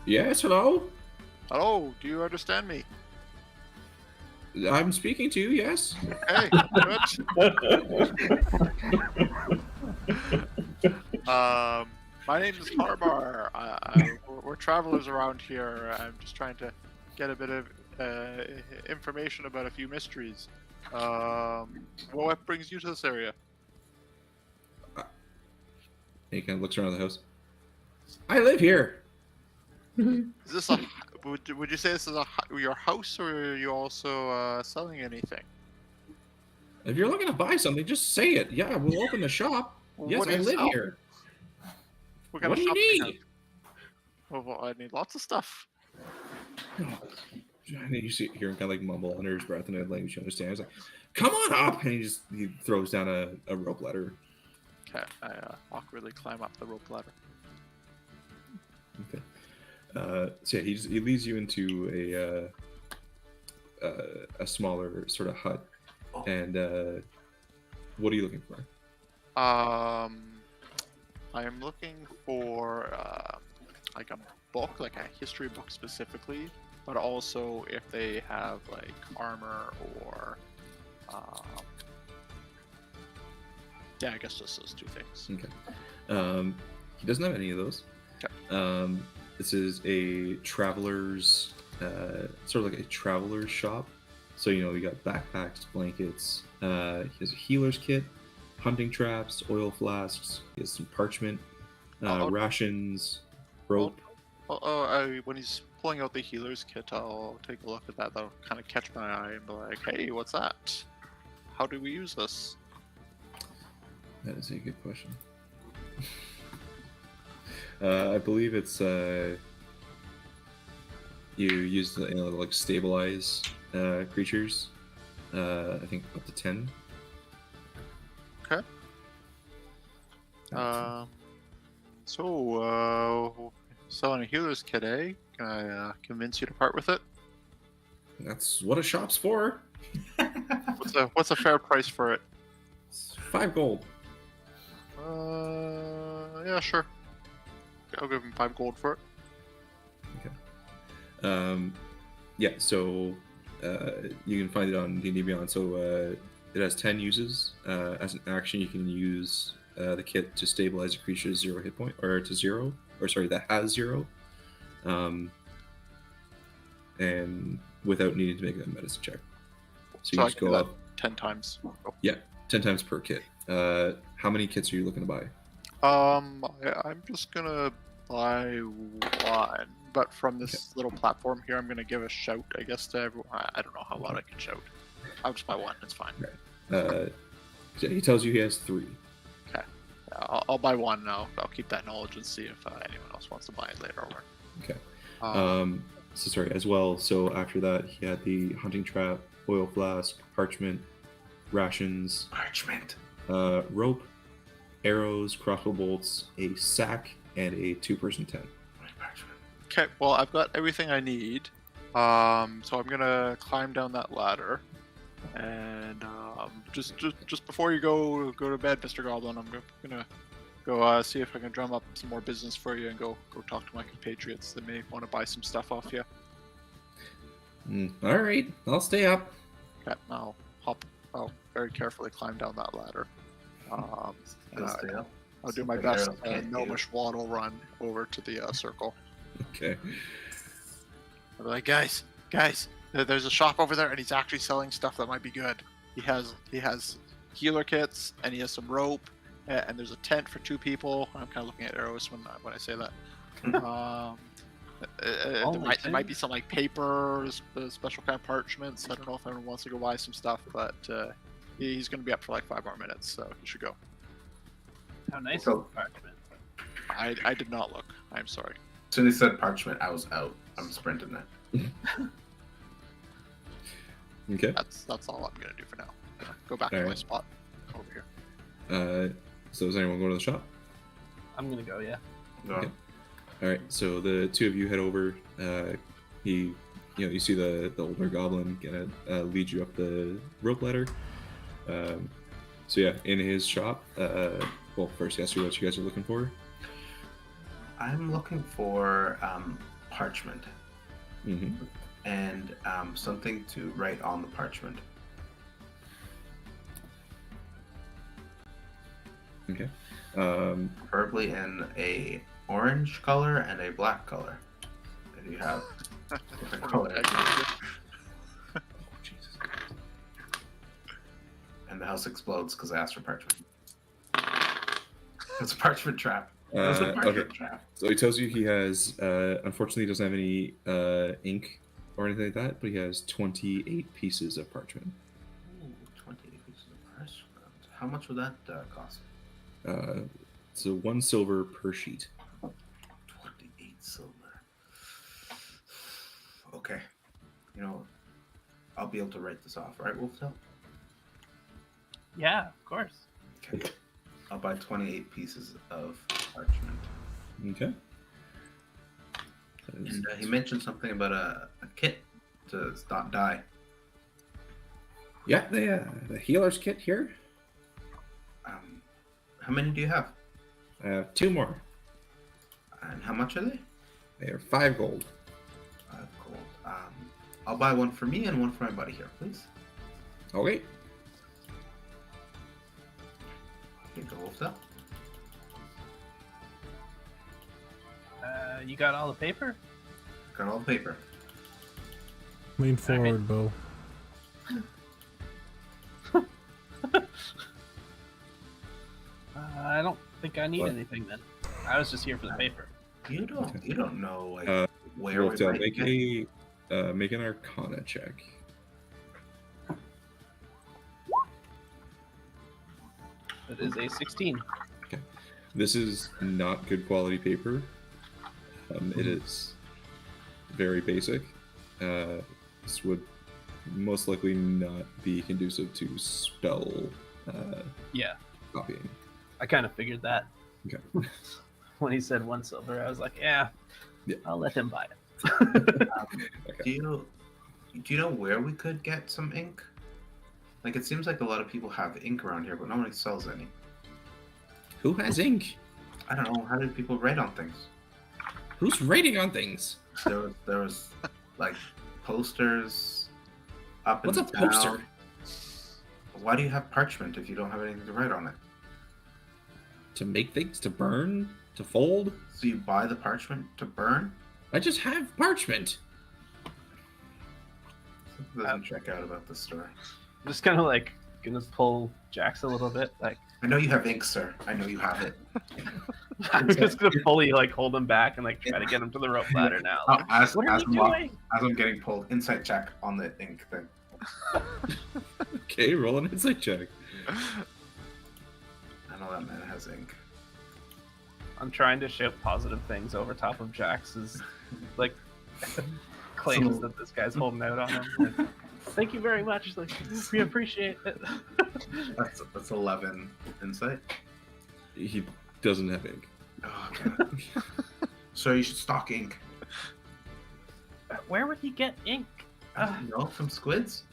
Yes, hello. Hello, do you understand me? I'm speaking to you. Yes. Hey, good. My name is Harbar. We're travelers around here. I'm just trying to get a bit of information about a few mysteries. What brings you to this area? He kind of looks around the house. I live here. Is this a? Would you say this is your house, or are you also selling anything? If you're looking to buy something, just say it. Yeah, we'll open the shop. Yes, What do I you live sell? here. What kind What of do shop you do need? have? Well, I need lots of stuff. And then you hear him kind of like mumble under his breath in a language you understand. He's like, "Come on up!" And he throws down a rope ladder. Okay, I awkwardly climb up the rope ladder. Okay. So yeah, he leads you into a smaller sort of hut. And what are you looking for? I am looking for like a book, like a history book specifically, but also if they have like armor or yeah, I guess just those two things. Okay. He doesn't have any of those. Okay. This is a traveler's sort of like a traveler's shop. So we got backpacks, blankets. He has a healer's kit, hunting traps, oil flasks. He has some parchment, rations, rope. When he's pulling out the healer's kit, I'll take a look at that. That'll kind of catch my eye and be like, "Hey, what's that? How do we use this?" That is a good question. I believe it's you use the like stabilize creatures. I think up to 10. Okay. So selling a healer's kit, eh? Can I convince you to part with it? That's what a shop's for. What's a fair price for it? It's 5 gold. Yeah, sure. I'll give him 5 gold for it. Okay. Yeah. So you can find it on D&D Beyond. So it has 10 uses. As an action, you can use the kit to stabilize a creature to 0 hit point, or to 0, or sorry, that has 0, and without needing to make a medicine check. So you I just can go do that up. 10 times. Yeah, 10 times per kit. How many kits are you looking to buy? I'm just gonna buy one, but from this little platform here, I'm gonna give a shout, I guess, to everyone. I don't know how loud I can shout. I'll just buy one. It's fine. Okay. He tells you he has 3. Okay. I'll buy one now. I'll keep that knowledge and see if anyone else wants to buy it later on. Okay. So sorry as well. So after that, he had the hunting trap, oil flask, parchment, rations, rope, arrows, crossbow bolts, a sack, and a 2-person tent. Okay, well, I've got everything I need. So I'm gonna climb down that ladder, and just before you go to bed, Mr. Goblin, I'm gonna go see if I can drum up some more business for you and go talk to my compatriots that may want to buy some stuff off you. All right, I'll stay up. Okay, I'll very carefully climb down that ladder. I'll do my best gnomish waddle run over to the circle. Okay. I'll be like, guys, there's a shop over there, and he's actually selling stuff that might be good. He has healer kits, and he has some rope, and there's a tent for 2 people. I'm kind of looking at arrows when I say that. There might be some like papers, special kind of parchments. I don't know if anyone wants to go buy some stuff, but he's going to be up for like 5 more minutes, so you should go. How nice is the parchment? I did not look. I'm sorry. As soon as he said parchment, I was out. I'm sprinting it. Okay. That's all I'm gonna do for now. Go back to my Alright. spot over here. So is anyone going to the shop? I'm gonna go. Yeah. Okay. All right. So the two of you head over. You see the older goblin gonna lead you up the rope ladder. So yeah, in his shop. Well, first ask you what you guys are looking for. I'm looking for parchment Mm-hmm. and something to write on the parchment. Okay. Preferably in a orange color and a black color. If you have different colors. Oh, Jesus. And the house explodes because I asked for parchment. It's a parchment trap. It's a parchment Okay. trap. So he tells you he has, unfortunately, he doesn't have any ink or anything like that, but he has 28 pieces of parchment. Ooh, 28 pieces of parchment. How much would that cost? So 1 silver per sheet. 28 silver. Okay. I'll be able to write this off, right, Wolftail? Yeah, of course. Okay. I'll buy 28 pieces of parchment. Okay. And he mentioned something about a kit to not die. Yeah, the healer's kit here. How many do you have? I have 2 more. And how much are they? They are 5 gold. 5 gold. I'll buy one for me and one for my buddy here, please. Okay. Here you go, Wolftail. You got all the paper? Got all the paper. Lean forward, Bo. I don't think I need What? anything then. I was just here for the paper. You don't know where Wolftail, we might get. make an Arcana check. It is a 16. This is not good quality paper. It is very basic. This would most likely not be conducive to spell Yeah, copying. I kind of figured that. Okay. When he said 1 silver, I was like, yeah. I'll let him buy it. Okay. Do you know where we could get some ink? Like, it seems like a lot of people have ink around here, but nobody sells any. Who has ink? I don't know. How do people write on things? Who's writing on things? There was like posters up in What's a the town. poster? Why do you have parchment if you don't have anything to write on it? To make things, to burn, to fold? So you buy the parchment to burn? I just have parchment. Something doesn't check out about this story. I'm just kind of like gonna pull Jax a little bit. Like, I know you have ink, sir. I know you have it. I'm just gonna fully like hold him back and like try to get him to the rope ladder now. Oh, Like, as what are you doing? I'm getting pulled, insight check on the ink thing. Okay, roll an insight check. I know that man has ink. I'm trying to shout positive things over top of Jax's like claims that this guy's holding out on him. Like, thank you very much. Like, we appreciate it. That's 11 insight. He doesn't have ink. Oh, God. So you should stock ink. Where would he get ink? I don't know, from squids?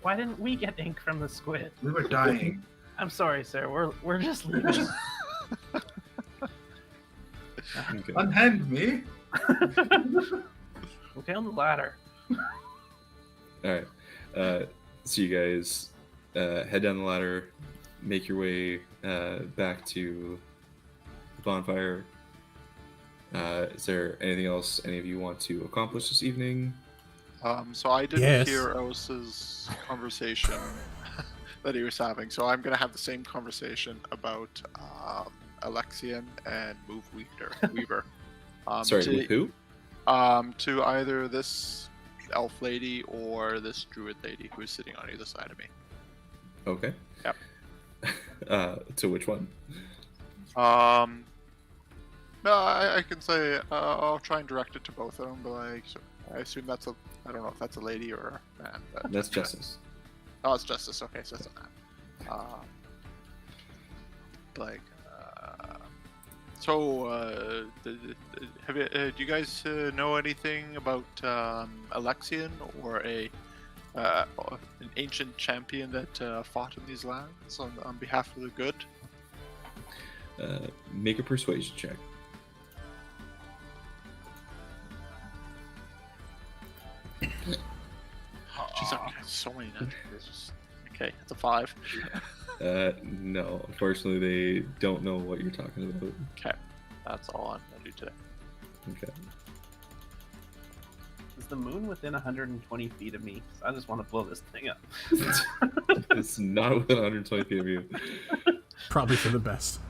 Why didn't we get ink from the squid? We were dying. I'm sorry, sir. We're just leaving. Okay. Unhand me. Okay, on the ladder. All right. So you guys head down the ladder, make your way back to the bonfire. Is there anything else any of you want to accomplish this evening? So I didn't Yes. hear Osa's conversation that he was having, so I'm gonna have the same conversation about Alexian and Weaver. Sorry, with who? To either this elf lady or this druid lady who is sitting on either side of me. Okay. Yep. To which one? No, I can say I'll try and direct it to both of them, but like, I assume that's a. I don't know if that's a lady or a man. But, That's Justice. Oh, it's Justice. Okay, so it's a man. Like. Do you guys know anything about Alexian or an ancient champion that fought in these lands on behalf of the good? Make a persuasion check. Jeez, I've got so many natural. Okay, that's a 5. No, unfortunately, they don't know what you're talking about. Okay, that's all I'm gonna do today. Okay. Is the moon within 120 feet of me? 'Cause I just want to blow this thing up. It's not within 120 feet of you. Probably for the best.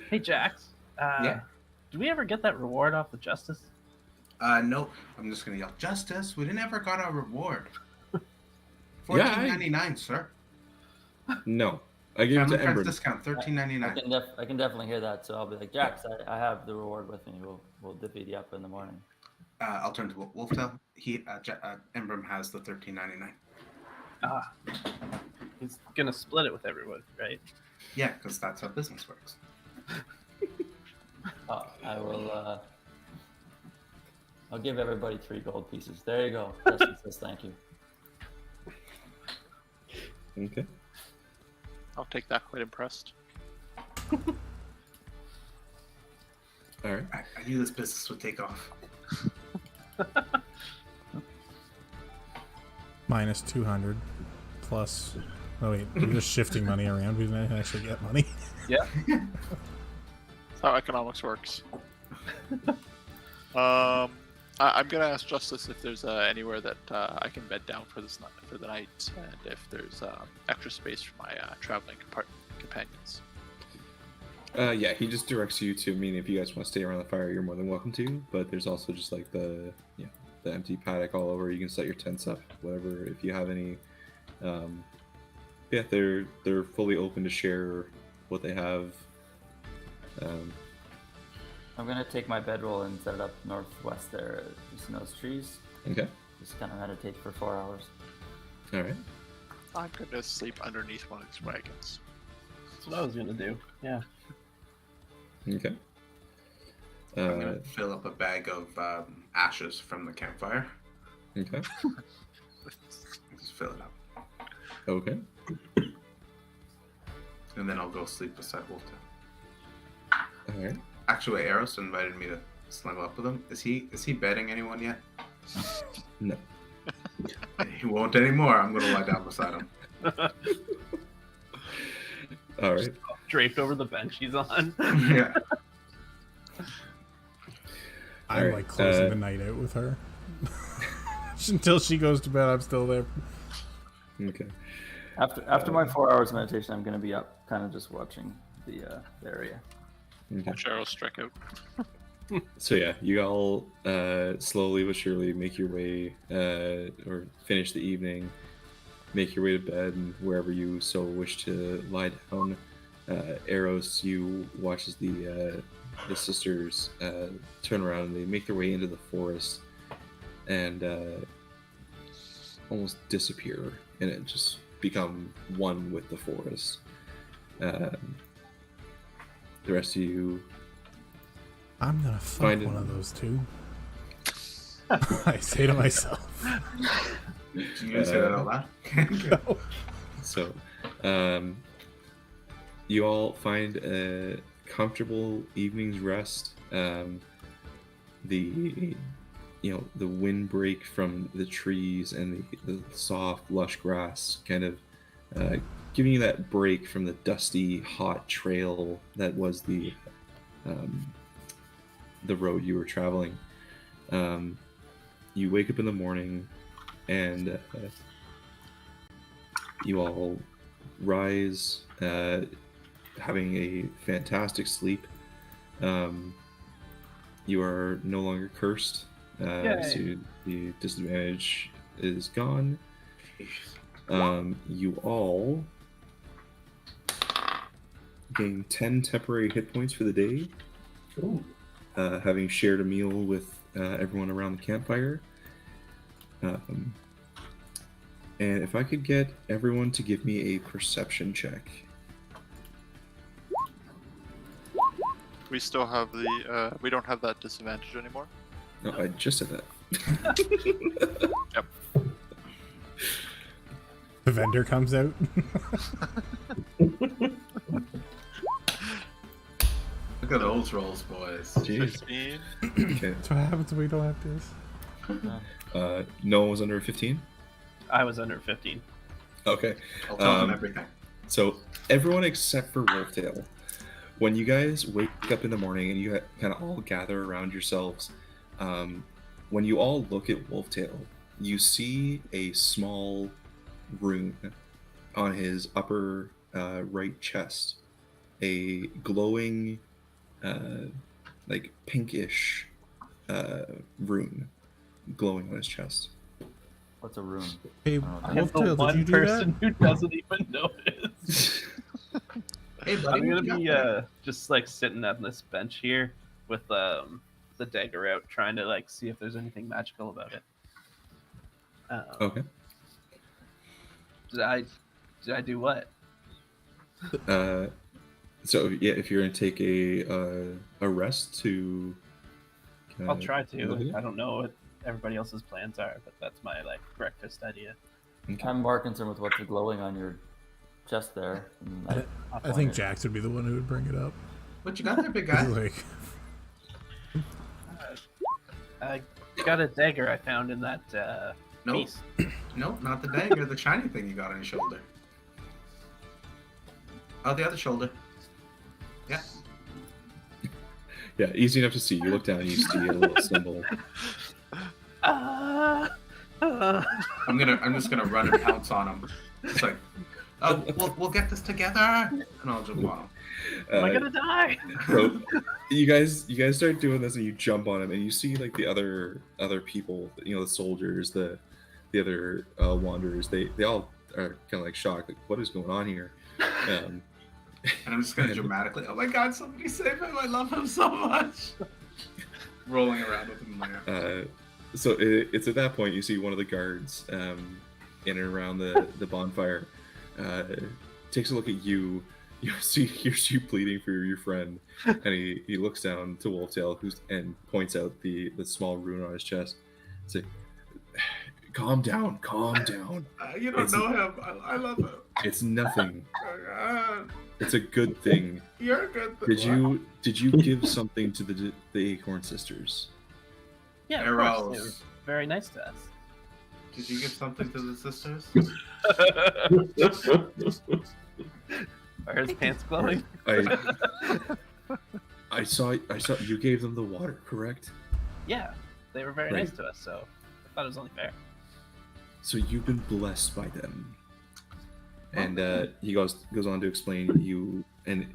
Hey, Jax. Yeah. Did we ever get that reward off the Justice? No. I'm just gonna yell, Justice, we never got our reward. Yeah, $14.99, sir. No, I gave it Family to friends Ember. discount, $13.99. I can definitely hear that, so I'll be like, Jax, I have the reward with me. We'll divvy you up in the morning. I'll turn to Wolftail. Embrim has the $13.99. Ah. He's gonna split it with everyone, right? Yeah, because that's how business works. I will. I'll give everybody 3 gold pieces. There you go. Justin says thank you. Okay. I'll take that. Quite impressed. All right. I knew this business would take off. Minus 200 plus. Oh wait, we're just shifting money around. We didn't actually get money. Yeah. That's how economics works. I'm gonna ask Justice if there's anywhere that I can bed down for the night, and if there's extra space for my traveling companions. Yeah, he just directs you to. I mean, if you guys want to stay around the fire, you're more than welcome to. But there's also just like the empty paddock all over. You can set your tents up, whatever. If you have any, yeah, they're fully open to share what they have. I'm gonna take my bedroll and set it up northwest there, just in those trees. Okay. Just kind of meditate for 4 hours. All right. I'm gonna sleep underneath one of these wagons. That's what I was gonna do. Yeah. Okay. I'm gonna fill up a bag of ashes from the campfire. Okay. Just fill it up. Okay. And then I'll go sleep beside Wolftail. All right. Actually, Eros invited me to snuggle up with him. Is he bedding anyone yet? No. He won't anymore. I'm gonna lie down beside him. All right. Draped over the bench he's on. Yeah. I'm like closing the night out with her. Until she goes to bed, I'm still there. Okay. After my 4 hours of meditation, I'm gonna be up, kind of just watching the area. Okay. Cheryl struck out. So yeah, you all slowly but surely make your way, or finish the evening, make your way to bed, and wherever you so wish to lie down. Eros, you watch as the sisters turn around and they make their way into the forest and almost disappear, and it just become one with the forest. The rest of you, I'm gonna fuck Find it. one of those two. I say to myself. You gonna say that out loud? So, you all find a comfortable evening's rest. The windbreak from the trees and the soft, lush grass kind of giving you that break from the dusty, hot trail that was the road you were traveling. You wake up in the morning and you all rise, having a fantastic sleep. You are no longer cursed, so the disadvantage is gone. You all gain 10 temporary hit points for the day, having shared a meal with everyone around the campfire. And if I could get everyone to give me a perception check. We still have the. We don't have that disadvantage anymore. No, I just said that. Yep. The vendor comes out. Look at those rolls, boys. Jeez. 15. Okay. That's what happens when we don't have this. No one was under 15? I was under 15. Okay. I'll tell them everything. So everyone except for Wolftail, when you guys wake up in the morning and you kind of all gather around yourselves, when you all look at Wolftail, you see a small rune on his upper right chest, a glowing, like pinkish rune glowing on his chest. What's a rune? Hey, I I am the Wolftail, one did you do that? person who doesn't even notice. Hey, buddy, I'm what gonna you got be there? just like sitting on this bench here with the dagger out, trying to like see if there's anything magical about it. Okay. Did I do what? So yeah, if you're gonna take a rest to, I'll try look at to. it? I don't know what everybody else's plans are, but that's my like breakfast idea. Okay. I'm more concerned with what's glowing on your chest there. And I'll I find think it. Jax would be the one who would bring it up. What you got there, big guy? Like, I got a dagger I found in that Nope. piece. Nope, not the dagger, the shiny thing you got on your shoulder. Oh, the other shoulder. Yeah. Yeah, easy enough to see. You look down, you see a little symbol. Ah, ah. I'm just gonna run and pounce on him. It's like, oh, we'll get this together, and I'll jump on him. Am I gonna die? So you guys start doing this, and you jump on him, and you see like the other people, the soldiers, the other wanderers. They all are kind of like shocked, like what is going on here? And I'm just gonna dramatically, oh my god, somebody save him! I love him so much. Rolling around with him in my arms. So it's at that point you see one of the guards in and around the bonfire takes a look at you. You hears you pleading for your friend, and he looks down to Wolftail, and points out the small rune on his chest. Say, calm down. You don't know him. I love him. It's nothing. Uh, It's a good thing. You're good. Did you give something to the Acorn Sisters? Yeah, of Arrows. course. They were very nice to us. Did you give something to the sisters? Are his pants glowing? I saw you gave them the water, correct? Yeah, they were very Right. nice to us, so I thought it was only fair. So you've been blessed by them. And he goes on to explain you, and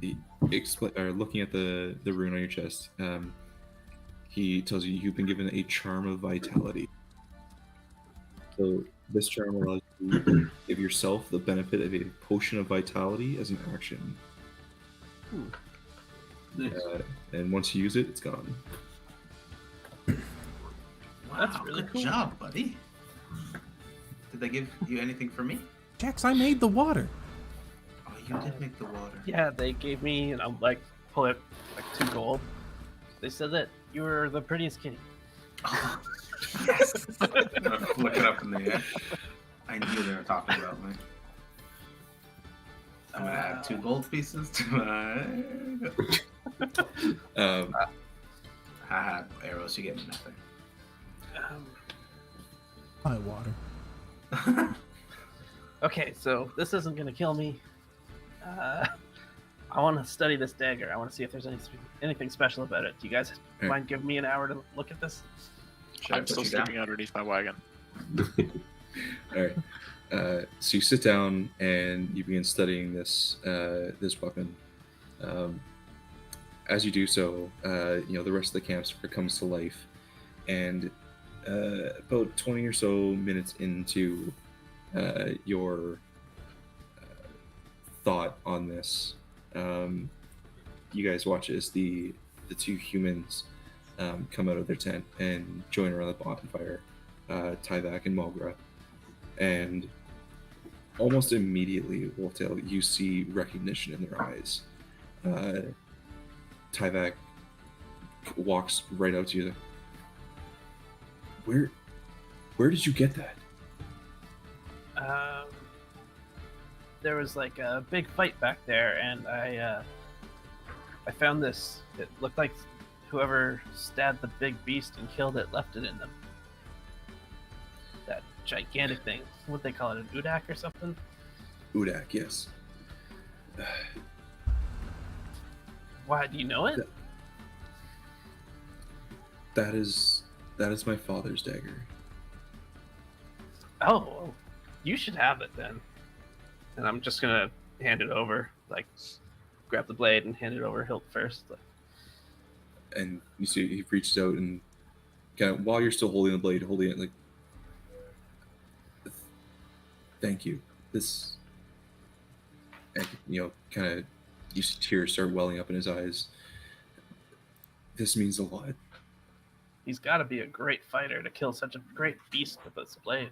looking at the rune on your chest. He tells you you've been given a charm of vitality. So this charm allows you to give yourself the benefit of a potion of vitality as an action. And once you use it, it's gone. Wow, That's really good cool. job, buddy. Did they give you anything for me? Jax, I made the water. Oh, you did make the water. Yeah, they gave me, and I'm like, pull it like 2 gold. They said that you were the prettiest kitty. Oh, yes. I'm gonna flick it up in the air. I knew they were talking about me. I'm gonna add 2 gold pieces to my. Haha, arrows, you get me nothing. My water. Okay, so this isn't gonna kill me. I want to study this dagger. I want to see if there's anything special about it. Do you guys mind giving me an hour to look at this? Should I I'm put still you down? sleeping underneath my wagon. All right. So you sit down and you begin studying this weapon. As you do so, the rest of the camp sort of comes to life, and about 20 or so minutes into your thought on this, you guys watch as the 2 humans come out of their tent and join around the bonfire, Tyvek and Mulgra. And almost immediately, Wolftail, you see recognition in their eyes. Tyvek walks right out to you. Where did you get that? There was like a big fight back there, and I found this. It looked like whoever stabbed the big beast and killed it left it in them. That gigantic thing. What they call it, an udak or something? Udak, yes. Why, do you know it? That is my father's dagger. Oh, well, you should have it then. And I'm just gonna hand it over, like, grab the blade and hand it over hilt first. And you see he reaches out and kind of, while you're still holding the blade, holding it like, thank you. This, and, kind of, you see tears start welling up in his eyes. This means a lot. He's got to be a great fighter to kill such a great beast with this blade.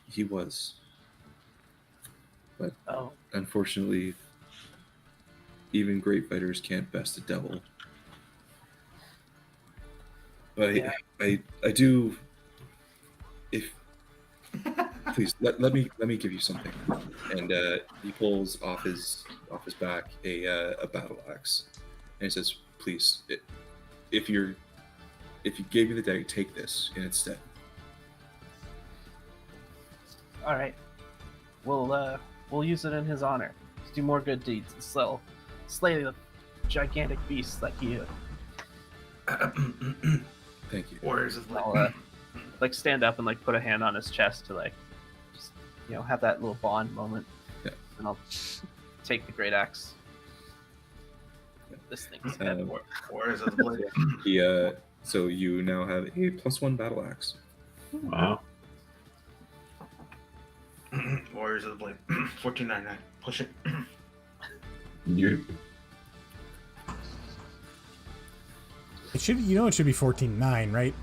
He was. But Oh, unfortunately, even great fighters can't best a devil. But Yeah. I do. If please let me give you something. And he pulls off his back a battle axe, and he says, "Please, if you gave me the dagger, take this in its stead." all right. We'll use it in his honor. Let's do more good deeds and slay the gigantic beasts like you. Thank you. Warriors of Light. I'll like stand up and like put a hand on his chest to like just have that little bond moment. Yeah. And I'll take the great axe. This thing's heavy. Warriors of the Blade. So you now have a +1 battle axe. Wow. Warriors of the Blade. 14.99. Push it. You It should, it should be 14.9, right?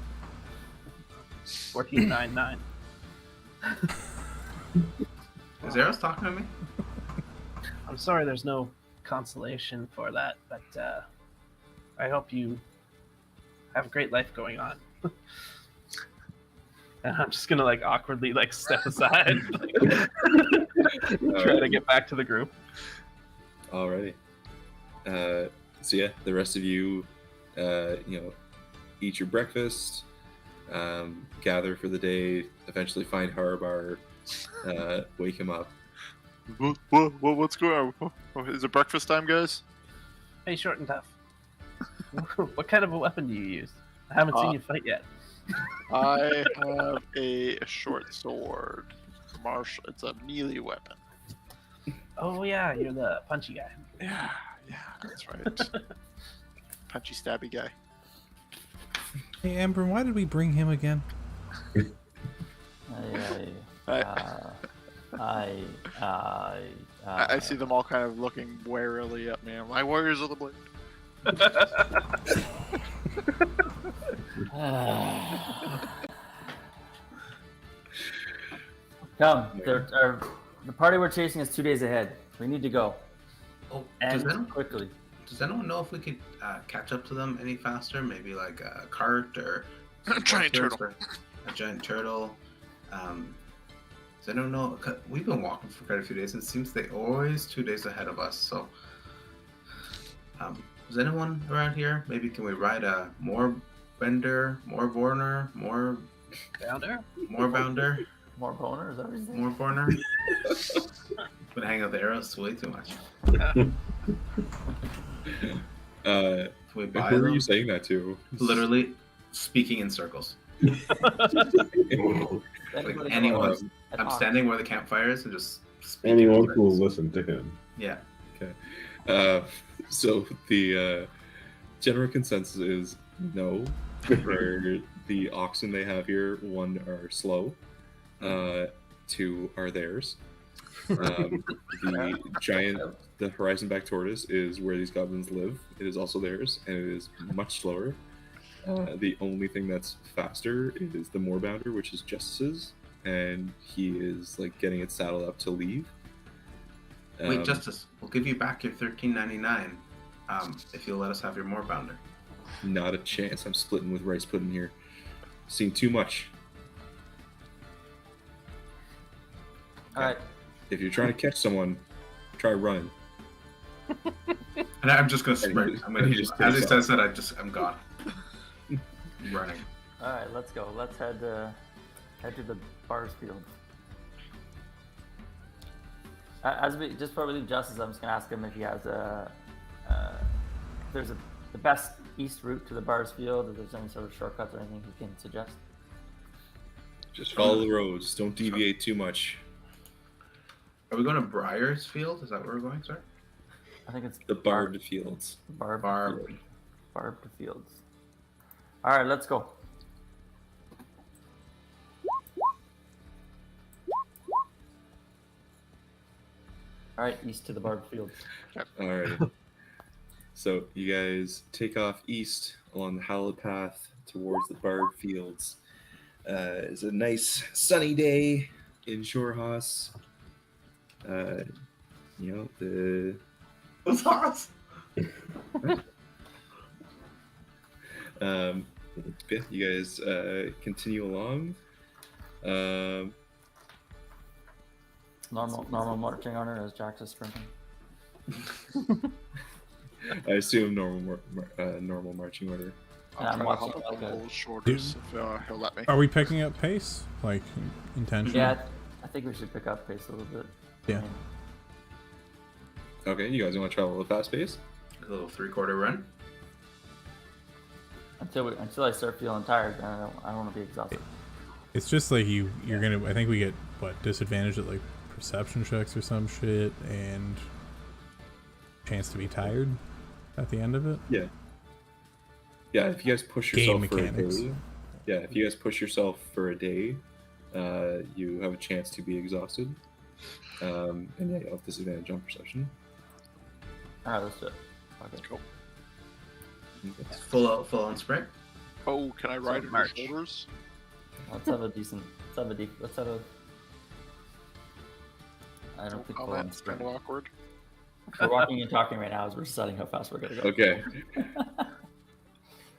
14.99. Is Eros talking to me? I'm sorry, there's no consolation for that, but I hope you have a great life going on. And I'm just gonna like awkwardly like step aside, try to get back to the group. Alrighty. So yeah, the rest of you, eat your breakfast, gather for the day, eventually find Harabar, wake him up. What's going on? Is it breakfast time, guys? Hey, short and tough. What kind of a weapon do you use? I haven't seen you fight yet. I have a short sword. It's a melee weapon. Oh yeah, you're the punchy guy. Yeah, that's right. Punchy, stabby guy. Hey, Amber, why did we bring him again? I see them all kind of looking warily at me. I'm like, Warriors of the Blade. Come, the party we're chasing is 2 days ahead. We need to go. Oh, And quickly. does anyone know if we could catch up to them any faster? Maybe like a cart or A giant turtle. or a giant turtle. Does anyone know? 'Cause we've been walking for quite a few days, and it seems they're always 2 days ahead of us. So, is anyone around here? Maybe can we ride a more bender, more Vorner, more Bounder? bounder, More boner, is that what you're saying? more Vorner? Been hanging out the arrows way too much. Can we buy Who are them? you saying that to? Literally speaking in circles. Like anyone. I'm standing where the campfire is and just speaking. anyone in who will circles. listen to him. Yeah. So the general consensus is no. For the oxen they have here, 1 are slow, 2 are theirs. The giant, the horizon back tortoise is where these goblins live. It is also theirs, and it is much slower. The only thing that's faster is the Moorbounder, which is Justice's, and he is like getting it saddled up to leave. Wait, Justice, we'll give you back your $13.99 if you'll let us have your Moorbounder. Not a chance. I'm splitting with rice pudding here. Seeing too much. All right. If you're trying to catch someone, try running. And I'm just gonna sprint. I'm gonna He just, just as he takes says that, I'm gone. Running. All right, let's go. Let's head to the bars field. As we just before we leave Justice, I'm just gonna ask him if he has the best east route to the bars field. If there's any sort of shortcuts or anything he can suggest. Just follow the roads. Don't deviate too much. Are we going to Briar's Field? Is that where we're going, sir? I think it's The Barbed Fields. Barbed Barbed. Fields. All right, let's go. All right, east to the Barbed Fields. All right. So you guys take off east along the hallowed path towards the Barbed Fields. It's a nice sunny day in Shorehouse. You know, the What's horse? yeah, you guys continue along. Normal marching order as Jax is sprinting. I assume normal marching order. Yeah, I'm I'll try to watching help it like him a- pull his shoulders if he'll let me. Are we picking up pace? Like, intentionally? Yeah, I think we should pick up pace a little bit. Yeah. Okay, you guys want to travel at a fast pace? A little 3/4 run. Until I start feeling tired, then I don't want to be exhausted. It's just like you're gonna. I think we get disadvantage at like perception checks or some shit, and chance to be tired at the end of it. Yeah. Yeah, if you guys push Game yourself for mechanics. a day, if you guys push yourself for a day, you have a chance to be exhausted. And yeah, you'll have disadvantage on perception. All right, let's do it. Okay. Cool. It's full on sprint. Oh, can I ride on March. your shoulders? Let's have a decent. Let's have a. I don't think Oh, we'll that's kind of awkward. We're walking and talking right now as we're deciding how fast we're gonna go. Okay.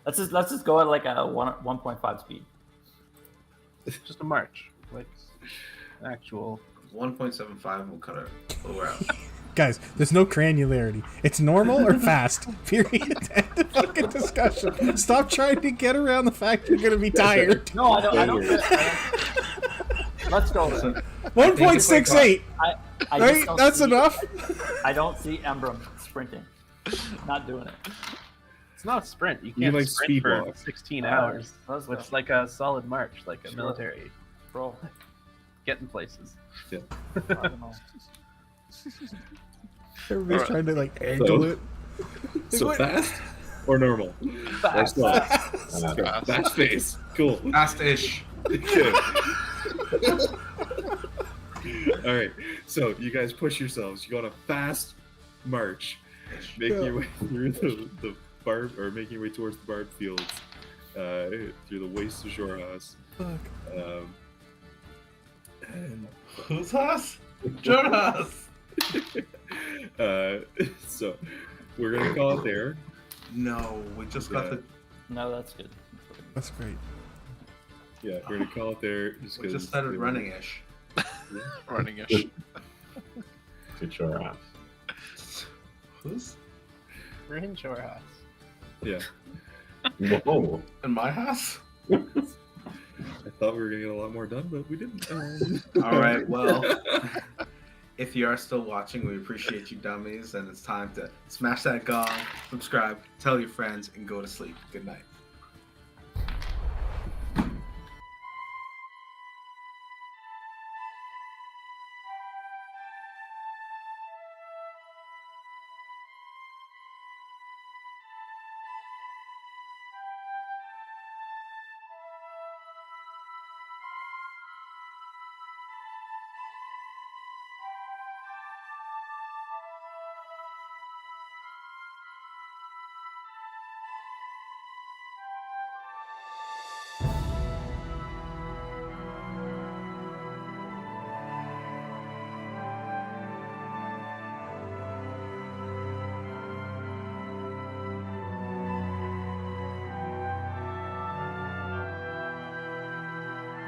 Let's just go at like a 1.5 speed. Just a march, like actual. 1.75 will cut it lower out. Guys, there's no granularity. It's normal or fast. Period. End of fucking discussion. Stop trying to get around the fact you're gonna be tired. No, I don't. Let's go. Then. 1.68. I Right? just don't That's see- enough. I don't see Embrum sprinting. Not doing it. It's not a sprint. You You can't like sprint speed for walk. 16 All right, hours. let's go. It's like a solid march, like a Sure. military. Bro, Getting places. I don't know. Everybody's Alright. trying to like angle it. So What? fast or normal? Fast. Slow? Uh, Okay, fast pace. Cool. Fast-ish. Good. All right. So you guys push yourselves. You go on a fast march, making your way through the barb, or making your way towards the barbed fields, through the waste of Shorehouse. Fuck. And Who's us? Jonas. so we're gonna call it there. No, we just got Yeah. the. No, that's good. That's great. Yeah, we're gonna call it there. Just We 'cause, just started you know, running-ish. Running-ish. to shore ass. Who's We're in Shorehouse. Yeah, Whoa. in my house? I thought we were gonna get a lot more done, but we didn't. All right. Well, if you are still watching, we appreciate you, dummies, and it's time to smash that gong, subscribe, tell your friends, and go to sleep. Good night.